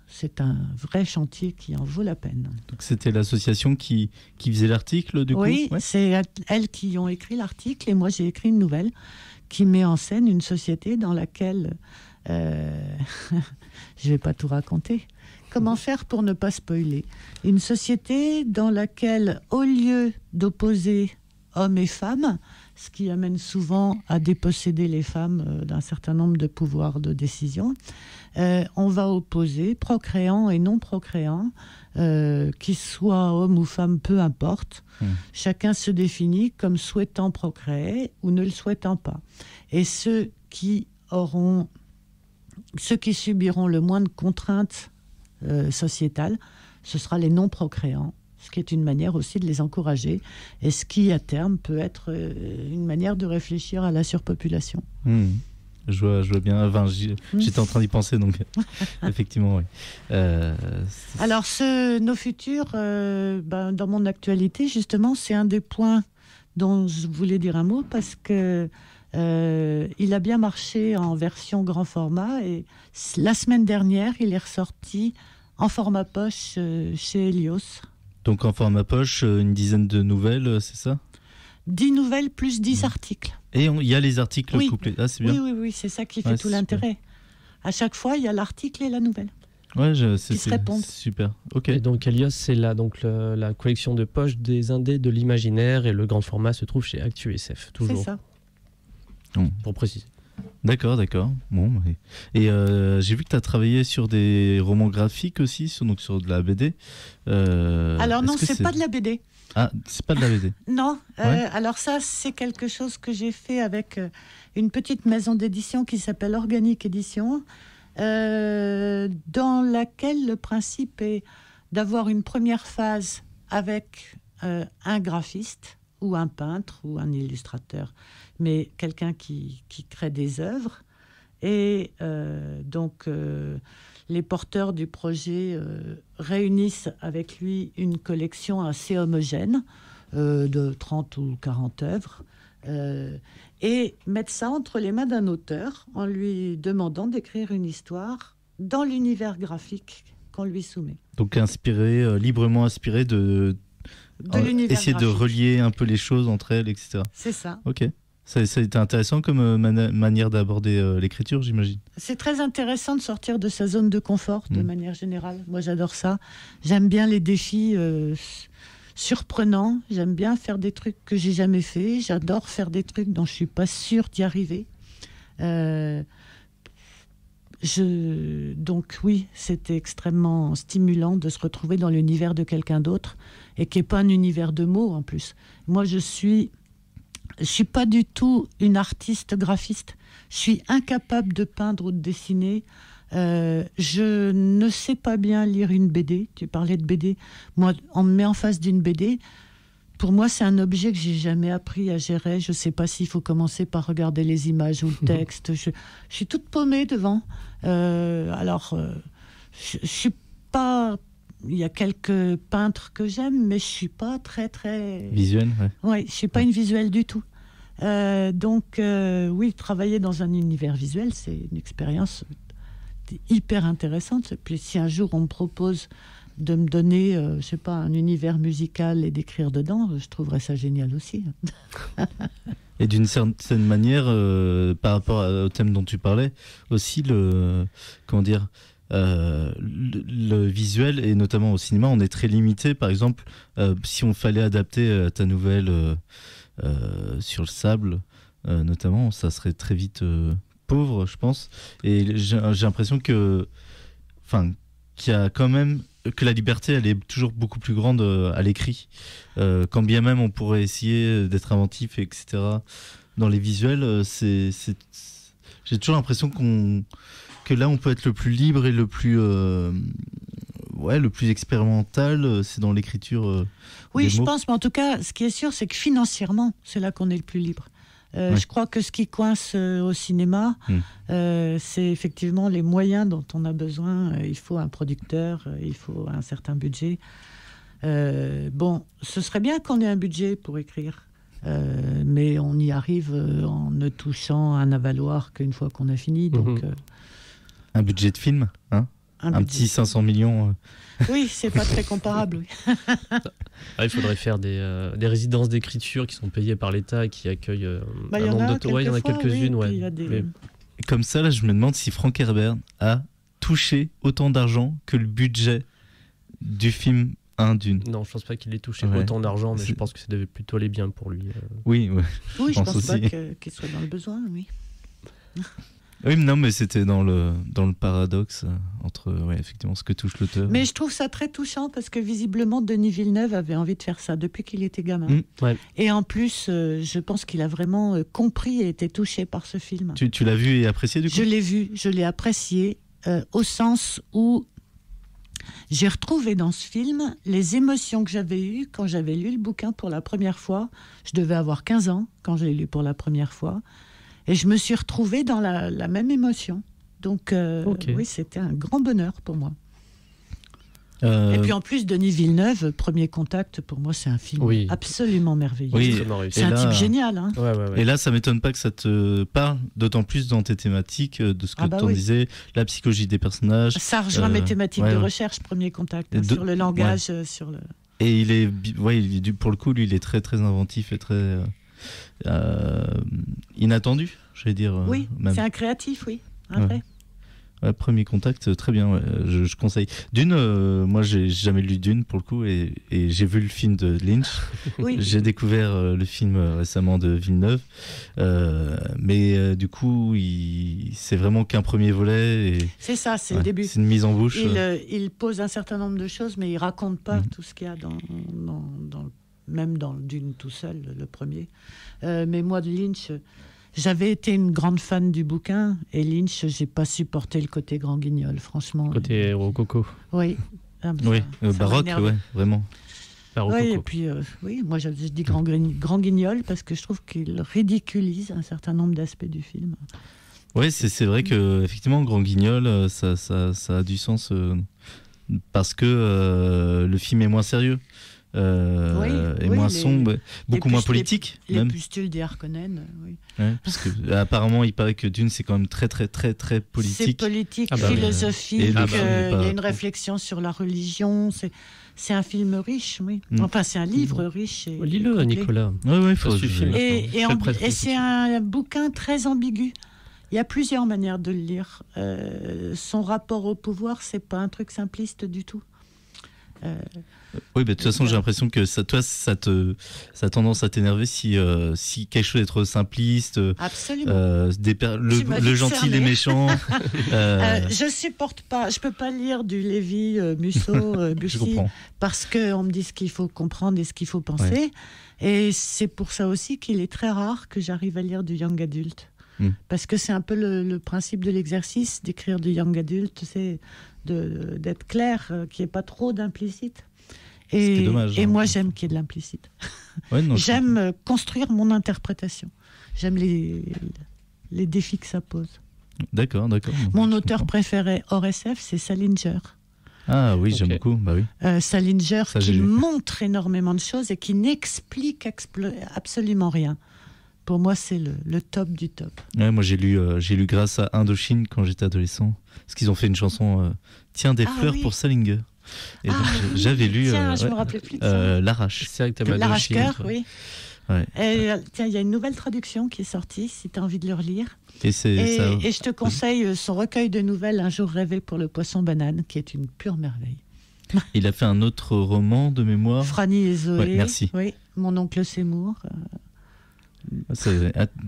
c'est un vrai chantier qui en vaut la peine. Donc, c'était l'association qui faisait l'article, du coup? Oui, c'est elles qui ont écrit l'article, et moi, j'ai écrit une nouvelle qui met en scène une société dans laquelle... je ne vais pas tout raconter. Comment faire pour ne pas spoiler? Une société dans laquelle, au lieu d'opposer hommes et femmes, ce qui amène souvent à déposséder les femmes d'un certain nombre de pouvoirs de décision, on va opposer procréants et non procréants, qu'ils soient hommes ou femmes, peu importe. Chacun se définit comme souhaitant procréer ou ne le souhaitant pas. Et ceux qui subiront le moins de contraintes sociétales, ce sera les non procréants, ce qui est une manière aussi de les encourager, et ce qui, à terme, peut être une manière de réfléchir à la surpopulation. Je vois bien. Enfin, j'étais en train d'y penser, donc effectivement, oui. Alors, Nos Futurs, dans mon actualité, justement, c'est un des points dont je voulais dire un mot, parce que il a bien marché en version grand format, et la semaine dernière, il est ressorti en format poche chez Helios. Donc en format poche, une dizaine de nouvelles, c'est ça? 10 nouvelles plus 10 articles. Et il y a les articles couplés. Ah, c'est bien. Oui, c'est ça qui fait tout l'intérêt. Super. À chaque fois, il y a l'article et la nouvelle. Ouais, qui se répondent. Super. Ok. Et donc Helios, c'est la collection de poches des indés de l'imaginaire, et le grand format se trouve chez ActuSF, toujours. C'est ça. Pour préciser. D'accord. Bon, et j'ai vu que tu as travaillé sur des romans graphiques aussi, donc sur de la BD. Alors non, c'est pas de la BD. Ah, c'est pas de la BD. Non, alors ça, c'est quelque chose que j'ai fait avec une petite maison d'édition qui s'appelle Organique Édition, dans laquelle le principe est d'avoir une première phase avec un graphiste ou un peintre ou un illustrateur, mais quelqu'un qui crée des œuvres. Et donc, les porteurs du projet réunissent avec lui une collection assez homogène de 30 ou 40 œuvres, et mettent ça entre les mains d'un auteur en lui demandant d'écrire une histoire dans l'univers graphique qu'on lui soumet. Donc librement inspiré de l'univers essayer graphique. De relier un peu les choses entre elles, etc. C'est ça. Ok. Ça a été intéressant comme manière d'aborder l'écriture, j'imagine. C'est très intéressant de sortir de sa zone de confort, de manière générale. Moi, j'adore ça. J'aime bien les défis surprenants. J'aime bien faire des trucs que j'ai jamais fait. J'adore faire des trucs dont je suis pas sûre d'y arriver. Donc oui, c'était extrêmement stimulant de se retrouver dans l'univers de quelqu'un d'autre et qui n'est pas un univers de mots en plus. Moi, je suis pas du tout une artiste. Je suis incapable de peindre ou de dessiner. Je ne sais pas bien lire une BD. Tu parlais de BD. Moi, on me met en face d'une BD. Pour moi, c'est un objet que j'ai jamais appris à gérer. Je ne sais pas s'il faut commencer par regarder les images ou le texte. Je suis toute paumée devant. Je suis pas. Il y a quelques peintres que j'aime, mais je suis pas très visuelle. Ouais, je suis pas une visuelle du tout. Oui, travailler dans un univers visuel, c'est une expérience hyper intéressante. Puis si un jour on me propose de me donner, je sais pas, un univers musical et d'écrire dedans, je trouverais ça génial aussi. Et d'une certaine manière, par rapport au thème dont tu parlais, aussi le visuel, et notamment au cinéma, on est très limité. Par exemple, si on fallait adapter ta nouvelle sur le sable, notamment, ça serait très vite pauvre, je pense. Et j'ai l'impression qu'il y a quand même que la liberté, elle est toujours beaucoup plus grande à l'écrit. Quand bien même on pourrait essayer d'être inventif, etc. Dans les visuels, j'ai toujours l'impression que là, on peut être le plus libre et le plus expérimental, c'est dans l'écriture. Oui, je pense, mais en tout cas, ce qui est sûr, c'est que financièrement, c'est là qu'on est le plus libre. Je crois que ce qui coince au cinéma, c'est effectivement les moyens dont on a besoin. Il faut un producteur, il faut un certain budget. Ce serait bien qu'on ait un budget pour écrire, mais on y arrive en ne touchant un avaloir qu'une fois qu'on a fini. Donc, un budget de film, hein, un petit 500 millions. Oui, c'est pas très comparable. Oui. Il faudrait faire des résidences d'écriture qui sont payées par l'État et qui accueillent un nombre d'auteurs. Oui, il y en a quelques-unes. Oui, Mais... Comme ça, là, je me demande si Frank Herbert a touché autant d'argent que le budget du film 1 Dune. Non, je pense pas qu'il ait touché autant d'argent, mais je pense que ça devait plutôt aller bien pour lui. Oui, je pense pas qu'il soit dans le besoin, oui. Oui, non, mais c'était dans le paradoxe entre effectivement ce que touche l'auteur. Mais je trouve ça très touchant parce que visiblement Denis Villeneuve avait envie de faire ça depuis qu'il était gamin. Et en plus, je pense qu'il a vraiment compris et été touché par ce film. Tu l'as vu et apprécié du coup ? Je l'ai vu, je l'ai apprécié au sens où j'ai retrouvé dans ce film les émotions que j'avais eues quand j'avais lu le bouquin pour la première fois. Je devais avoir 15 ans quand je l'ai lu pour la première fois. Et je me suis retrouvée dans la même émotion. Donc, oui, c'était un grand bonheur pour moi. Et puis en plus, Denis Villeneuve, Premier Contact, pour moi, c'est un film absolument merveilleux. Oui, c'est un type génial. Hein. Ouais. Et là, ça ne m'étonne pas que ça te parle, d'autant plus dans tes thématiques, de ce que tu en disais, la psychologie des personnages. Ça rejoint mes thématiques de recherche, Premier Contact, sur le langage. Sur le... Et pour le coup, lui, il est très, très inventif et très... inattendu, j'allais dire. Oui, même. C'est un créatif, oui, un vrai. Premier Contact, très bien, je conseille. Dune, moi j'ai jamais lu Dune pour le coup, et j'ai vu le film de Lynch. J'ai découvert le film récemment de Villeneuve, mais du coup c'est vraiment qu'un premier volet. C'est ça, c'est le début. C'est une mise en bouche. Il pose un certain nombre de choses, mais il raconte pas tout ce qu'il y a même dans Dune tout seul, le premier. Mais moi, de Lynch, j'avais été une grande fan du bouquin, et Lynch, j'ai pas supporté le côté grand guignol, franchement. Côté rococo. Oui. Baroque, vraiment. Oui, et puis, moi je dis grand guignol parce que je trouve qu'il ridiculise un certain nombre d'aspects du film. Oui, c'est vrai que effectivement, grand guignol, ça a du sens parce que le film est moins sérieux. moins sombre, beaucoup moins politique. Les pustules des Harkonnen, oui. Ouais, parce que apparemment, il paraît que Dune, c'est quand même très, très, très, très politique. C'est politique, philosophique. Il y a une réflexion sur la religion. C'est un film riche, oui. Enfin, c'est un livre riche. Lis-le, Nicolas. Oui, faut et c'est un bouquin très ambigu. Il y a plusieurs manières de le lire. Son rapport au pouvoir, c'est pas un truc simpliste du tout. Oui, de toute façon, j'ai l'impression que ça a tendance à t'énerver si quelque chose est trop simpliste. Absolument. Le gentil, les méchants. Je supporte pas. Je peux pas lire du Lévi, Musso, Bussy, parce qu'on me dit ce qu'il faut comprendre et ce qu'il faut penser. Ouais. Et c'est pour ça aussi qu'il est très rare que j'arrive à lire du young adult. Parce que c'est un peu le principe de l'exercice d'écrire du young adult, c'est d'être clair, qu'il n'y ait pas trop d'implicite. Et dommage, et moi, j'aime qu'il y ait de l'implicite. Ouais, j'aime construire mon interprétation. J'aime les défis que ça pose. D'accord. Mon auteur préféré hors SF, c'est Salinger. Ah oui, j'aime beaucoup. Bah oui. Salinger qui montre énormément de choses et qui n'explique absolument rien. Pour moi, c'est le top du top. Ouais, moi, j'ai lu grâce à Indochine quand j'étais adolescent. Parce qu'ils ont fait une chanson Tiens des fleurs pour Salinger. Et donc, j'avais lu je me rappelais plus de ça. L'Arrache. L'Arrache-cœur, oui. Ouais. Tiens, il y a une nouvelle traduction qui est sortie, si tu as envie de le relire. Et je te conseille son recueil de nouvelles Un jour rêvé pour le poisson banane, qui est une pure merveille. Il a fait un autre roman de mémoire. Franny et Zoé. Ouais, merci. Oui, Mon oncle Seymour.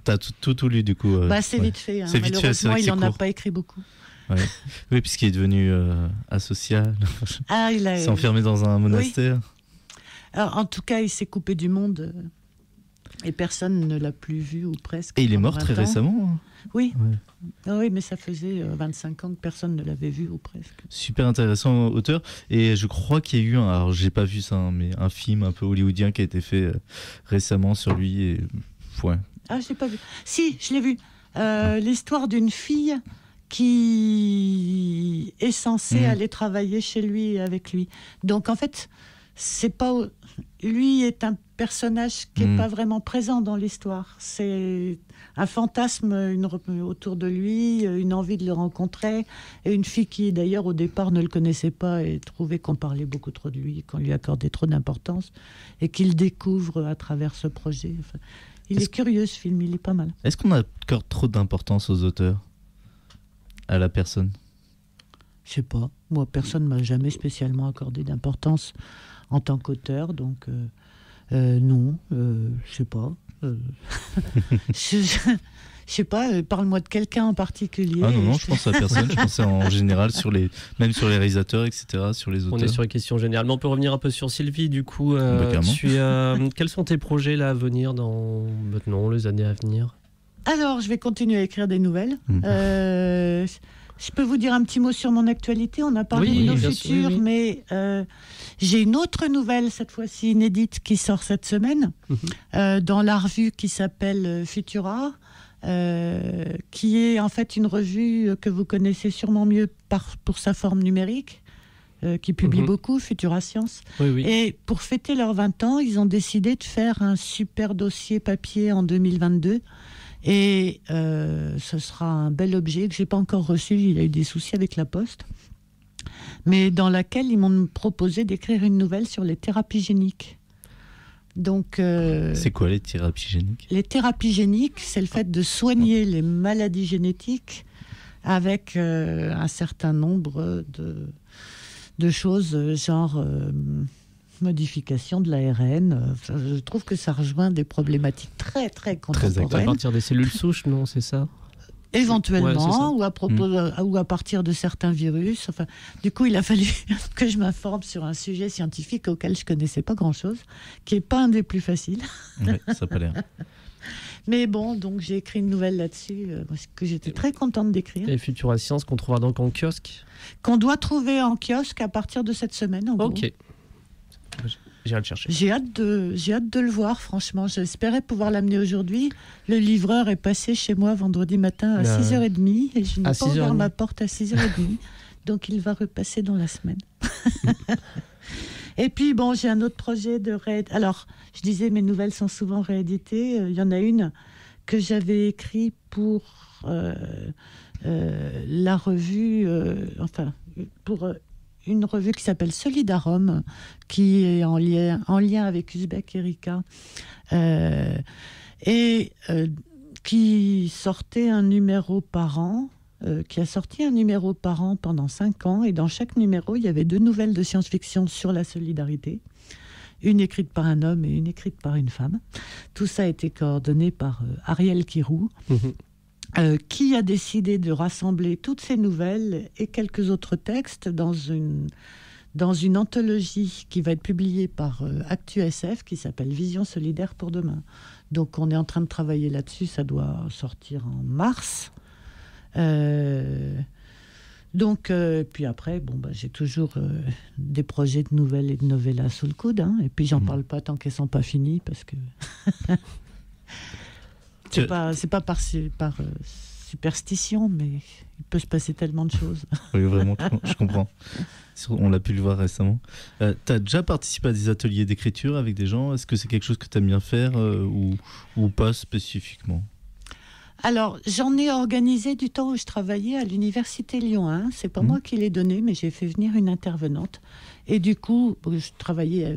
T'as tout lu du coup. C'est vite fait. Hein. Malheureusement, il n'en a pas écrit beaucoup. Ouais. Oui, puisqu'il est devenu asocial. Il s'est enfermé dans un monastère. Oui. Alors, en tout cas, il s'est coupé du monde et personne ne l'a plus vu ou presque. Et il est mort très récemment. Oui. Ouais. Oui, mais ça faisait 25 ans que personne ne l'avait vu ou presque. Super intéressant auteur. Et je crois qu'il y a eu alors j'ai pas vu ça, mais un film un peu hollywoodien qui a été fait récemment sur lui. Et ouais. Ah, je l'ai pas vu. Si, je l'ai vu. L'histoire d'une fille qui est censée aller travailler chez lui et avec lui. Donc en fait, c'est pas lui est un personnage qui est pas vraiment présent dans l'histoire. C'est un fantasme autour de lui, une envie de le rencontrer, et une fille qui d'ailleurs au départ ne le connaissait pas et trouvait qu'on parlait beaucoup trop de lui, qu'on lui accordait trop d'importance, et qu'il découvre à travers ce projet. Enfin, il est curieux ce film, il est pas mal. Est-ce qu'on accorde trop d'importance aux auteurs, à la personne? Je sais pas. Moi, personne m'a jamais spécialement accordé d'importance en tant qu'auteur, donc non, je sais pas. Je sais pas. Parle-moi de quelqu'un en particulier. Ah non, je pense à personne. Je pensais en général même sur les réalisateurs, etc., sur les auteurs. On est sur les questions générales. Mais on peut revenir un peu sur Sylvie, du coup. Quels sont tes projets là à venir dans maintenant les années à venir? Alors, je vais continuer à écrire des nouvelles. Je peux vous dire un petit mot sur mon actualité. On a parlé de nos futurs, mais j'ai une autre nouvelle, cette fois-ci inédite, qui sort cette semaine, dans la revue qui s'appelle Futura, qui est en fait une revue que vous connaissez sûrement mieux pour sa forme numérique, qui publie beaucoup, Futura Science. Et pour fêter leurs 20 ans, ils ont décidé de faire un super dossier papier en 2022. Et ce sera un bel objet que je n'ai pas encore reçu, il y a eu des soucis avec la poste, mais dans laquelle ils m'ont proposé d'écrire une nouvelle sur les thérapies géniques. Donc, c'est quoi les thérapies géniques? Les thérapies géniques, c'est le fait de soigner les maladies génétiques avec un certain nombre de choses, genre modification de l'ARN. Je trouve que ça rejoint des problématiques très très contemporaines. À partir des cellules souches, non, c'est ça? Éventuellement, ou à partir de certains virus. Enfin, du coup, il a fallu que je m'informe sur un sujet scientifique auquel je connaissais pas grand-chose, qui est pas un des plus faciles. Ouais, ça n'a pas l'air. Mais bon, donc j'ai écrit une nouvelle là-dessus, que j'étais très contente d'écrire. Et Futura Science qu'on trouvera donc en kiosque? Qu'on doit trouver en kiosque à partir de cette semaine, en gros. Ok. J'irai le chercher. J'ai hâte de le voir, franchement. J'espérais pouvoir l'amener aujourd'hui. Le livreur est passé chez moi vendredi matin à 6h30 et je n'ai pas ouvert ma porte à 6h30. Donc il va repasser dans la semaine. Et puis, bon, j'ai un autre projet de réédition. Alors, je disais, mes nouvelles sont souvent rééditées. Il y en a une que j'avais écrite pour la revue, pour une revue qui s'appelle Solidarum, qui est en lien avec Uzbek Erika, qui sortait un numéro par an, qui a sorti un numéro par an pendant 5 ans, et dans chaque numéro, il y avait 2 nouvelles de science-fiction sur la solidarité, une écrite par un homme et une écrite par une femme. Tout ça a été coordonné par Ariel Kirou, qui a décidé de rassembler toutes ces nouvelles et quelques autres textes dans une anthologie qui va être publiée par ActuSF, qui s'appelle Vision solidaire pour demain. Donc on est en train de travailler là-dessus, ça doit sortir en mars. Puis après, j'ai toujours des projets de nouvelles et de novellas sous le coude, hein, et puis j'en parle pas tant qu'elles sont pas finies, parce que c'est pas par superstition, mais il peut se passer tellement de choses. Oui, vraiment, je comprends. On l'a pu le voir récemment. Tu as déjà participé à des ateliers d'écriture avec des gens? Est-ce que c'est quelque chose que tu aimes bien faire ou pas spécifiquement? Alors, j'en ai organisé du temps où je travaillais à l'Université Lyon 1. C'est pas moi qui l'ai donné, mais j'ai fait venir une intervenante. Et du coup, je travaillais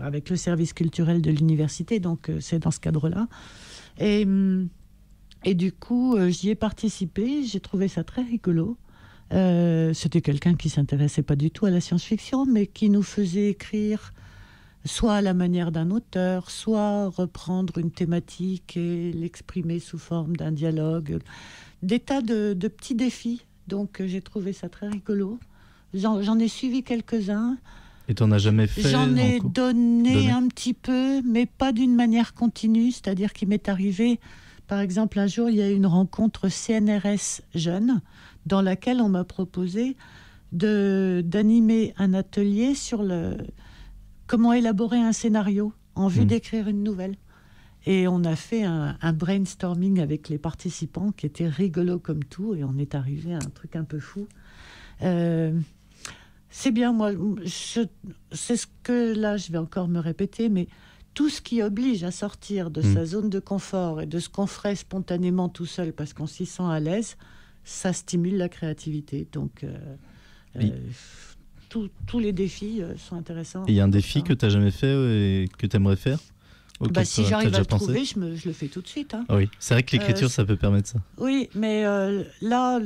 avec le service culturel de l'université, donc c'est dans ce cadre-là. Et du coup, j'y ai participé. J'ai trouvé ça très rigolo. C'était quelqu'un qui s'intéressait pas du tout à la science-fiction, mais qui nous faisait écrire soit à la manière d'un auteur, soit reprendre une thématique et l'exprimer sous forme d'un dialogue. Des tas de petits défis. Donc j'ai trouvé ça très rigolo. J'en ai suivi quelques-uns. Et t'en as jamais fait? J'en ai donné un petit peu, mais pas d'une manière continue. C'est-à-dire qu'il m'est arrivé, par exemple, un jour, il y a eu une rencontre CNRS Jeunes, dans laquelle on m'a proposé d'animer un atelier sur comment élaborer un scénario en vue d'écrire une nouvelle. Et on a fait un brainstorming avec les participants qui était rigolo comme tout, et on est arrivé à un truc un peu fou. C'est bien, moi, c'est ce que, là, je vais encore me répéter, mais tout ce qui oblige à sortir de sa zone de confort et de ce qu'on ferait spontanément tout seul parce qu'on s'y sent à l'aise, ça stimule la créativité. Donc, tous les défis sont intéressants. Et il y a un défi que tu n'as jamais fait et que tu aimerais faire? Si j'arrive à le trouver, je le fais tout de suite. Hein. Ah oui, c'est vrai que l'écriture, ça peut permettre ça. Oui, mais là,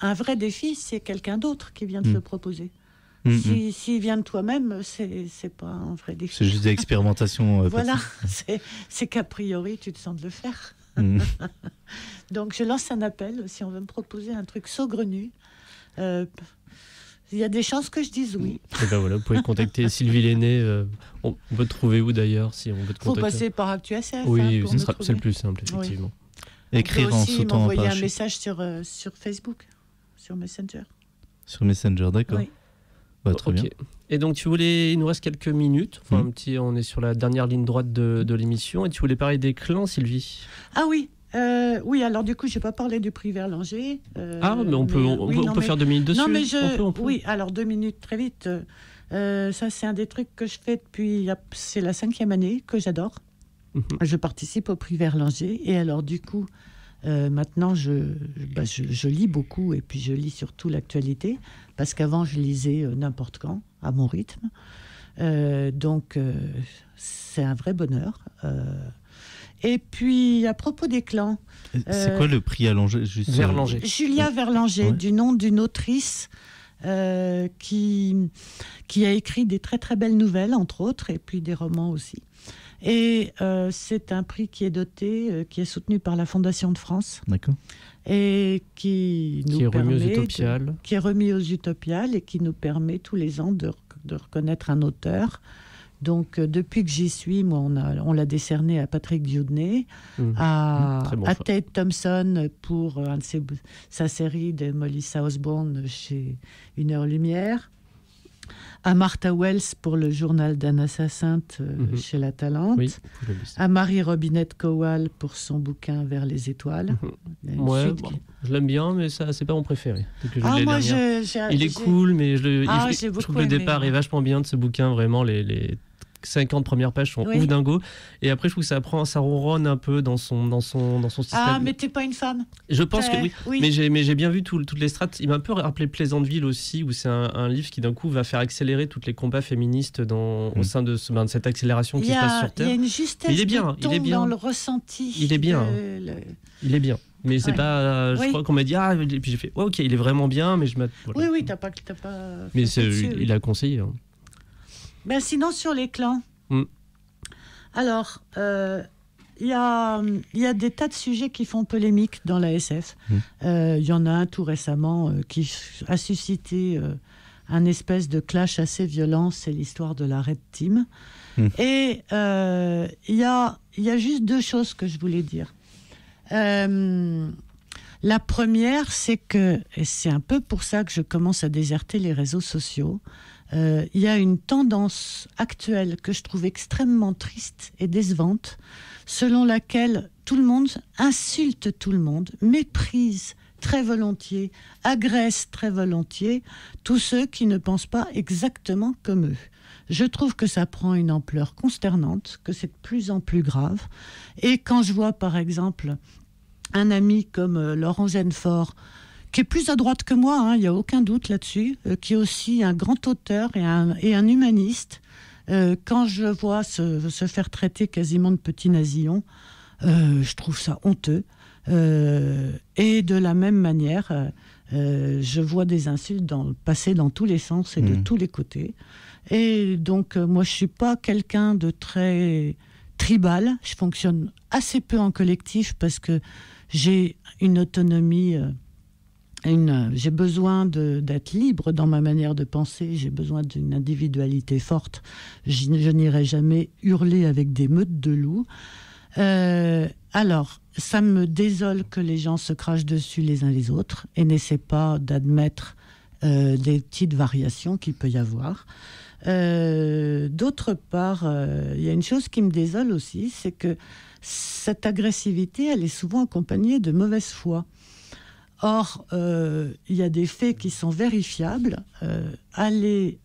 un vrai défi, c'est quelqu'un d'autre qui vient te le proposer. S'il vient de toi-même, c'est pas un vrai défi. C'est juste des expérimentations. Voilà, c'est qu'a priori, tu te sens de le faire. Donc, je lance un appel, si on veut me proposer un truc saugrenu. Il y a des chances que je dise oui. Et ben voilà, vous pouvez contacter Sylvie Lenné. On peut te trouver où d'ailleurs, si on veut te contacter? Faut passer par ActuSF. Oui, c'est le plus simple, effectivement. Oui. Écrire en sautant. On peut aussi m'envoyer un message sur Facebook, sur Messenger. Sur Messenger, d'accord. Oui. Très bien. Et donc, il nous reste quelques minutes. Enfin, on est sur la dernière ligne droite de l'émission. Et tu voulais parler des clans, Sylvie? Ah oui. Oui, alors du coup, je n'ai pas parlé du prix Verlanger. Mais on peut faire 2 minutes dessus. Non, mais on peut. Oui, alors 2 minutes très vite. Ça, c'est un des trucs que je fais depuis... C'est la 5e année que j'adore. Je participe au prix Verlanger. Et alors, du coup, maintenant, je lis beaucoup. Et puis, je lis surtout l'actualité. Parce qu'avant, je lisais n'importe quand, à mon rythme. Donc, c'est un vrai bonheur. Et puis, à propos des clans... C'est quoi le prix Verlanger. Julia Verlanger, du nom d'une autrice qui a écrit des très très belles nouvelles, entre autres, et puis des romans aussi. Et c'est un prix qui est doté, qui est soutenu par la Fondation de France. D'accord. Et qui est remis aux Utopiales et qui nous permet tous les ans de reconnaître un auteur. Donc, depuis que j'y suis, moi, on l'a décerné à Patrick Dieudonné, à Tate Thompson pour sa série de Molly Southbourne chez Une Heure Lumière, à Martha Wells pour le journal d'Anna Sainte chez La Talente, oui, à Marie Robinette Kowal pour son bouquin Vers les étoiles. Je l'aime bien, mais ça, c'est pas mon préféré. Moi, il est cool, mais je trouve que le départ est vachement bien de ce bouquin. Vraiment, les 50 premières pages sont ouf dingo, et après je trouve que ça ronronne un peu dans son système. Ah, mais t'es pas une femme. Je pense que oui. Mais j'ai bien vu toutes les strates. Il m'a un peu rappelé Pleasantville aussi, où c'est un livre qui d'un coup va faire accélérer tous les combats féministes au sein de cette accélération qui se passe sur Terre. Il y a une justesse de ton dans le ressenti. Il est bien. Il est bien. Mais c'est pas. Je crois qu'on m'a dit et puis j'ai fait ok, il est vraiment bien, mais voilà. Oui, t'as pas. Mais il a conseillé. Hein. Ben sinon, sur les clans, alors, il y a des tas de sujets qui font polémique dans la SF. Il y en a un tout récemment qui a suscité un espèce de clash assez violent, c'est l'histoire de la Red Team. Et il y a juste deux choses que je voulais dire. La première, c'est que, et c'est un peu pour ça que je commence à déserter les réseaux sociaux, il y a une tendance actuelle que je trouve extrêmement triste et décevante, selon laquelle tout le monde insulte tout le monde, méprise très volontiers, agresse très volontiers tous ceux qui ne pensent pas exactement comme eux. Je trouve que ça prend une ampleur consternante, que c'est de plus en plus grave. Et quand je vois, par exemple, un ami comme Laurent Genefort, qui est plus à droite que moi, il n'y a aucun doute là-dessus, qui est aussi un grand auteur et un humaniste, quand je vois se faire traiter quasiment de petit nasillon, je trouve ça honteux. Et de la même manière, je vois des insultes passer dans tous les sens et de tous les côtés. Et donc, moi, je ne suis pas quelqu'un de très tribal. Je fonctionne assez peu en collectif parce que j'ai une autonomie... j'ai besoin d'être libre dans ma manière de penser, j'ai besoin d'une individualité forte. Je n'irai jamais hurler avec des meutes de loups. Alors, ça me désole que les gens se crachent dessus les uns les autres et n'essaient pas d'admettre des petites variations qu'il peut y avoir. D'autre part, il y a une chose qui me désole aussi, c'est que cette agressivité, elle est souvent accompagnée de mauvaise foi. Or, il y a des faits qui sont vérifiables. Aller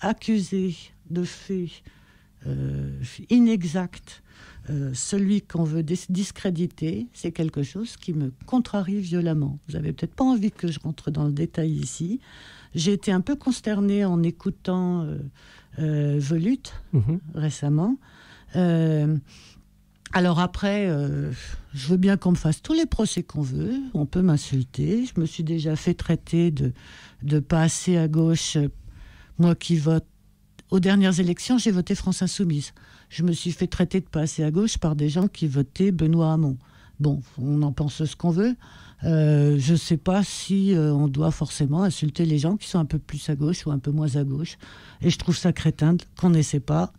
accuser de faits inexacts celui qu'on veut discréditer, c'est quelque chose qui me contrarie violemment. Vous n'avez peut-être pas envie que je rentre dans le détail ici. J'ai été un peu consternée en écoutant Volute récemment. Alors après, je veux bien qu'on me fasse tous les procès qu'on veut, on peut m'insulter. Je me suis déjà fait traiter de pas assez à gauche. Moi qui vote, aux dernières élections, j'ai voté France Insoumise. Je me suis fait traiter de pas assez à gauche par des gens qui votaient Benoît Hamon. Bon, on en pense ce qu'on veut. Je ne sais pas si on doit forcément insulter les gens qui sont un peu plus à gauche ou un peu moins à gauche. Et je trouve ça crétin qu'on n'essaie pas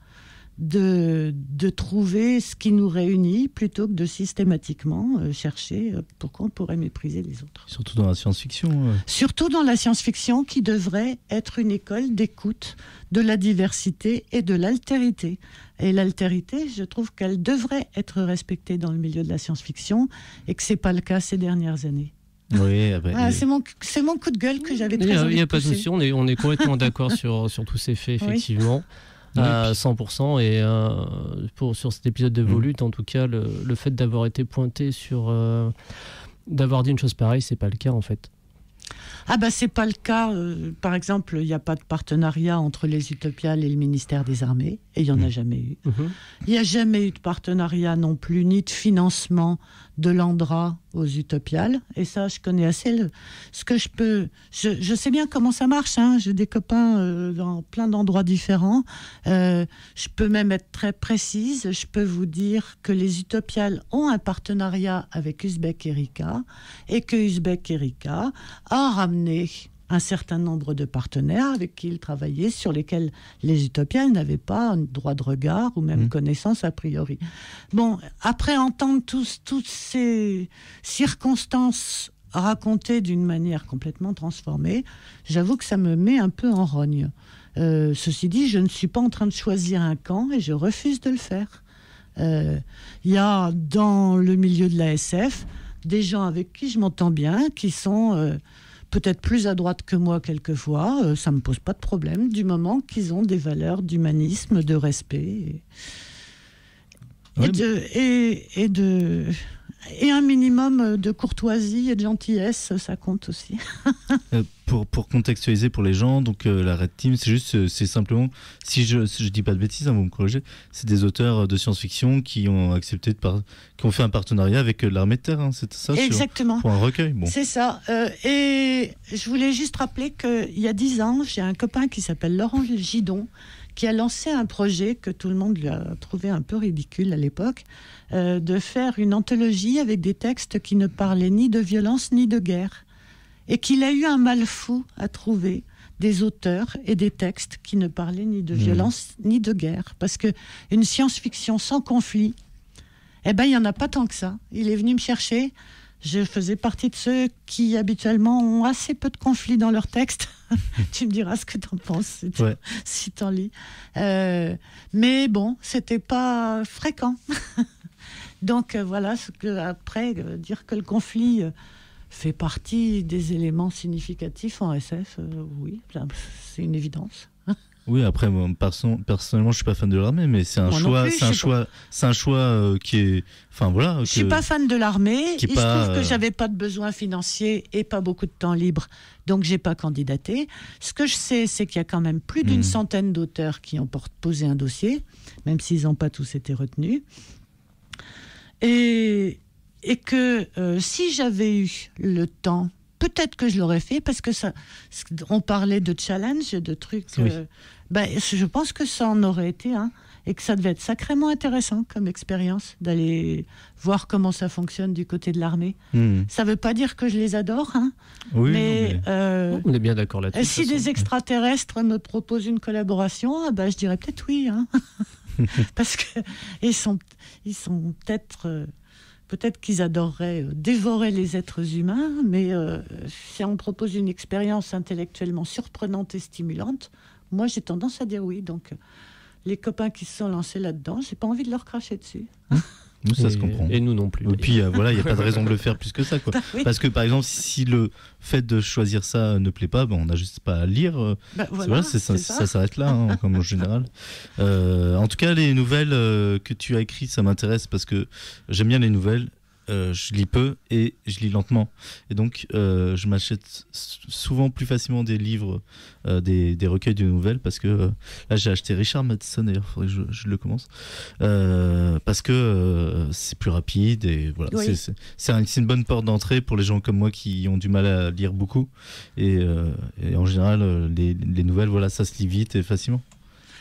de trouver ce qui nous réunit plutôt que de systématiquement chercher pourquoi on pourrait mépriser les autres. Surtout dans la science-fiction. Surtout dans la science-fiction qui devrait être une école d'écoute de la diversité et de l'altérité. Et l'altérité, je trouve qu'elle devrait être respectée dans le milieu de la science-fiction et que ce n'est pas le cas ces dernières années. Oui, c'est mon coup de gueule que j'avais très envie de pousser. Il n'y a pas de souci, on est complètement d'accord sur tous ces faits, effectivement. Oui. À 100%, et sur cet épisode de Volute, en tout cas, le fait d'avoir été pointé d'avoir dit une chose pareille, c'est pas le cas en fait. Ah bah c'est pas le cas. Par exemple, il n'y a pas de partenariat entre les Utopiales et le ministère des Armées, et il n'y en a jamais eu. Il n'y a jamais eu de partenariat non plus, ni de financement de l'ANDRA aux Utopiales. Et ça, je connais assez ce que je peux... Je sais bien comment ça marche. J'ai des copains dans plein d'endroits différents. Je peux même être très précise. Je peux vous dire que les Utopiales ont un partenariat avec Uzbek Erika et que Uzbek Erika a ramené un certain nombre de partenaires avec qui ils travaillaient, sur lesquels les Utopiales n'avaient pas un droit de regard ou même connaissance a priori. Bon, après entendre toutes ces circonstances racontées d'une manière complètement transformée, j'avoue que ça me met un peu en rogne. Ceci dit, je ne suis pas en train de choisir un camp et je refuse de le faire. Il y a dans le milieu de la SF des gens avec qui je m'entends bien, qui sont peut-être plus à droite que moi quelquefois. Ça ne me pose pas de problème du moment qu'ils ont des valeurs d'humanisme, de respect et un minimum de courtoisie et de gentillesse, ça compte aussi. Pour contextualiser pour les gens, donc la Red Team, c'est simplement, si je dis pas de bêtises, vous me corrigez, c'est des auteurs de science-fiction qui ont accepté qui ont fait un partenariat avec l'armée de terre, hein, c'est ça? Exactement. Pour un recueil. Bon. C'est ça. Et je voulais juste rappeler qu'il y a 10 ans, j'ai un copain qui s'appelle Laurent Gidon, qui a lancé un projet que tout le monde lui a trouvé un peu ridicule à l'époque, de faire une anthologie avec des textes qui ne parlaient ni de violence ni de guerre. Et qu'il a eu un mal fou à trouver des auteurs et des textes qui ne parlaient ni de violence ni de guerre. Parce qu'une science-fiction sans conflit, il n'y en a pas tant que ça. Il est venu me chercher. Je faisais partie de ceux qui, habituellement, ont assez peu de conflits dans leurs textes. Tu me diras ce que tu en penses si tu en lis. Mais bon, c'était pas fréquent. Donc voilà, après, dire que le conflit fait partie des éléments significatifs en SF, oui, c'est une évidence. Oui, après, moi, personnellement, je suis pas fan de l'armée, mais c'est un choix, c'est un choix qui est, enfin voilà. Je suis pas fan de l'armée. Il se trouve que j'avais pas de besoins financiers et pas beaucoup de temps libre, donc j'ai pas candidaté. Ce que je sais, c'est qu'il y a quand même plus d'une centaine d'auteurs qui ont posé un dossier, même s'ils n'ont pas tous été retenus. Et que si j'avais eu le temps, peut-être que je l'aurais fait, parce que on parlait de challenge, de trucs. Oui. Je pense que ça en aurait été un, et que ça devait être sacrément intéressant comme expérience d'aller voir comment ça fonctionne du côté de l'armée. Ça ne veut pas dire que je les adore, hein, oui, mais on est bien d'accord là-dessus. Si des extraterrestres me proposent une collaboration, je dirais peut-être oui, hein. Parce que ils sont peut-être qu'ils adoreraient dévorer les êtres humains, mais si on propose une expérience intellectuellement surprenante et stimulante, moi j'ai tendance à dire oui. Donc les copains qui se sont lancés là-dedans, j'ai pas envie de leur cracher dessus. Nous, ça se comprend. Et nous non plus. Et puis voilà, il n'y a pas de raison de le faire plus que ça, quoi. Oui. Parce que par exemple, si le fait de choisir ça ne plaît pas, on n'a juste pas à lire. Ça s'arrête là, hein, comme en général. En tout cas, les nouvelles que tu as écrites, ça m'intéresse parce que j'aime bien les nouvelles. Je lis peu et je lis lentement. Et donc, je m'achète souvent plus facilement des livres, des recueils de nouvelles, parce que là, j'ai acheté Richard Matheson, d'ailleurs, il faudrait que je le commence, parce que c'est plus rapide et voilà. Oui. C'est une bonne porte d'entrée pour les gens comme moi qui ont du mal à lire beaucoup. Et en général, les nouvelles, voilà, ça se lit vite et facilement.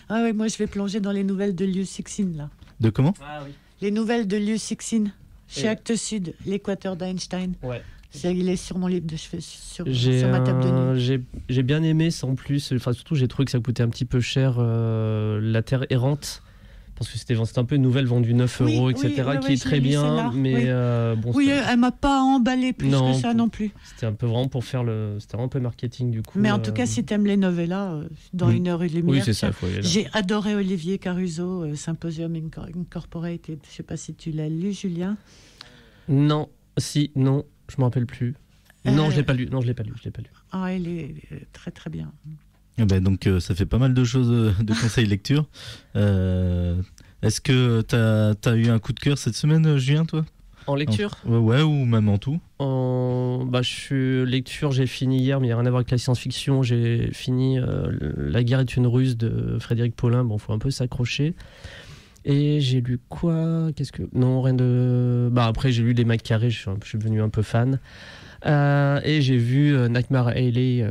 Ah oui, moi, je vais plonger dans les nouvelles de Liu Cixin, là. De comment ? Ah oui. Les nouvelles de Liu Cixin. Chez Actes Sud, l'Équateur d'Einstein. Ouais. Il est sur mon livre de chevet, sur ma table de nuit. J'ai bien aimé, sans plus. Enfin, surtout, j'ai trouvé que ça coûtait un petit peu cher, La Terre errante. Parce que c'était un peu une nouvelle vendue 9 €, etc., qui est très bien. Mais elle m'a pas emballé plus que ça non plus. C'était un peu vraiment pour faire c'était vraiment un peu marketing du coup. Mais en tout cas, si t'aimes les novellas, dans Une heure et lumière. Oui, c'est ça. J'ai adoré Olivier Caruso, Symposium Incorporated. Je sais pas si tu l'as lu, Julien. Non, je me rappelle plus. Non, je l'ai pas lu. Ah, il est très très bien. Donc ça fait pas mal de choses de conseils lecture. Est-ce que t'as eu un coup de cœur cette semaine, Julien, toi ? En lecture ? Ouais, ou même en tout. Lecture, j'ai fini hier, mais il n'y a rien à voir avec la science-fiction. J'ai fini La guerre est une ruse de Frédéric Paulin. Bon, faut un peu s'accrocher. Et j'ai lu quoi ? Non, rien de... après, j'ai lu Les Macs Carrés, je suis devenu un peu fan. Et j'ai vu Nightmare Alley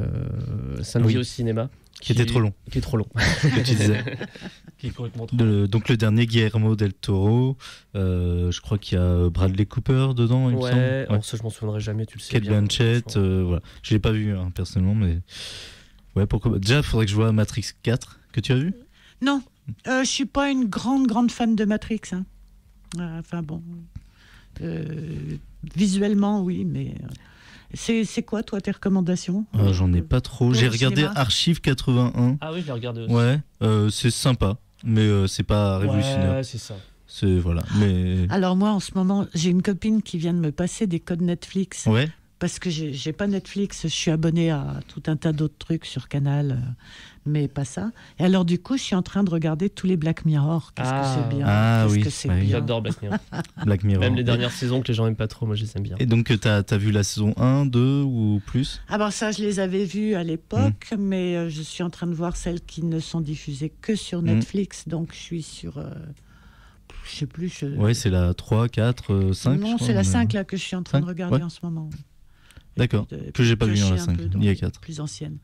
samedi au cinéma. Qui était trop long. Qui est trop long. Que tu disais. Qui est complètement trop long. Donc le dernier, Guillermo del Toro. Je crois qu'il y a Bradley Cooper dedans, il me semble. Alors ça, je m'en souviendrai jamais, tu le sais. Cate Blanchett, voilà. Je l'ai pas vu personnellement, mais pourquoi. Déjà, il faudrait que je vois Matrix 4, que tu as vu ? Non, je suis pas une grande fan de Matrix. Hein. Enfin bon, visuellement oui, mais C'est quoi, toi, tes recommandations? J'en ai pas trop. J'ai regardé Archive 81. Ah oui, je l'ai regardé aussi. Ouais, c'est sympa, mais c'est pas révolutionnaire. Ouais, c'est ça. Voilà. Mais... Alors moi, en ce moment, j'ai une copine qui vient de me passer des codes Netflix. Ouais. Parce que j'ai pas Netflix, je suis abonnée à tout un tas d'autres trucs sur Canal, mais pas ça. Et alors du coup, je suis en train de regarder tous les Black Mirror. Qu'est-ce que c'est bien. Ah que c'est bien. J'adore Black Mirror. Black Mirror. Même les dernières saisons que les gens aiment pas trop, moi je les aime bien. Et donc t'as vu la saison 1, 2 ou plus? Ah ben ça, je les avais vues à l'époque, mais je suis en train de voir celles qui ne sont diffusées que sur Netflix, donc je suis sur... je sais plus. Ouais, c'est la 3, 4, 5. Non, c'est la 5 là que je suis en train de regarder en ce moment. D'accord, que j'ai pas vu dans la 5, il y a 4. Plus ancienne.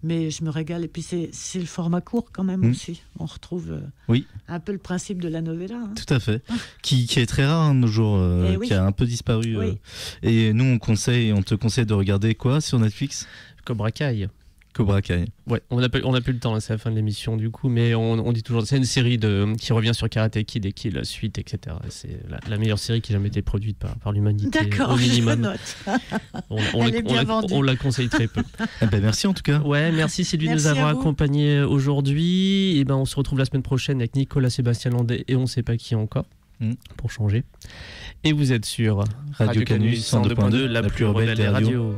Mais je me régale. Et puis c'est le format court quand même aussi. On retrouve un peu le principe de la novella. Hein. Tout à fait. Qui est très rare nos jours, qui a un peu disparu. Et nous, on te conseille de regarder quoi sur Netflix? Cobra Kai. Cobra Kai. Ouais, on n'a plus le temps, là, c'est la fin de l'émission du coup, mais on dit toujours, c'est une série qui revient sur Karate Kid et qui est la suite, etc. C'est la meilleure série qui a jamais été produite par l'humanité. D'accord, au minimum. je note. On la conseille très peu. Merci en tout cas. Ouais, merci Sylvie de nous avoir accompagnés aujourd'hui. Et on se retrouve la semaine prochaine avec Nicolas Sébastien Landais et on ne sait pas qui encore, pour changer. Et vous êtes sur Radio Canus 102.2, la plus rebelle des radios.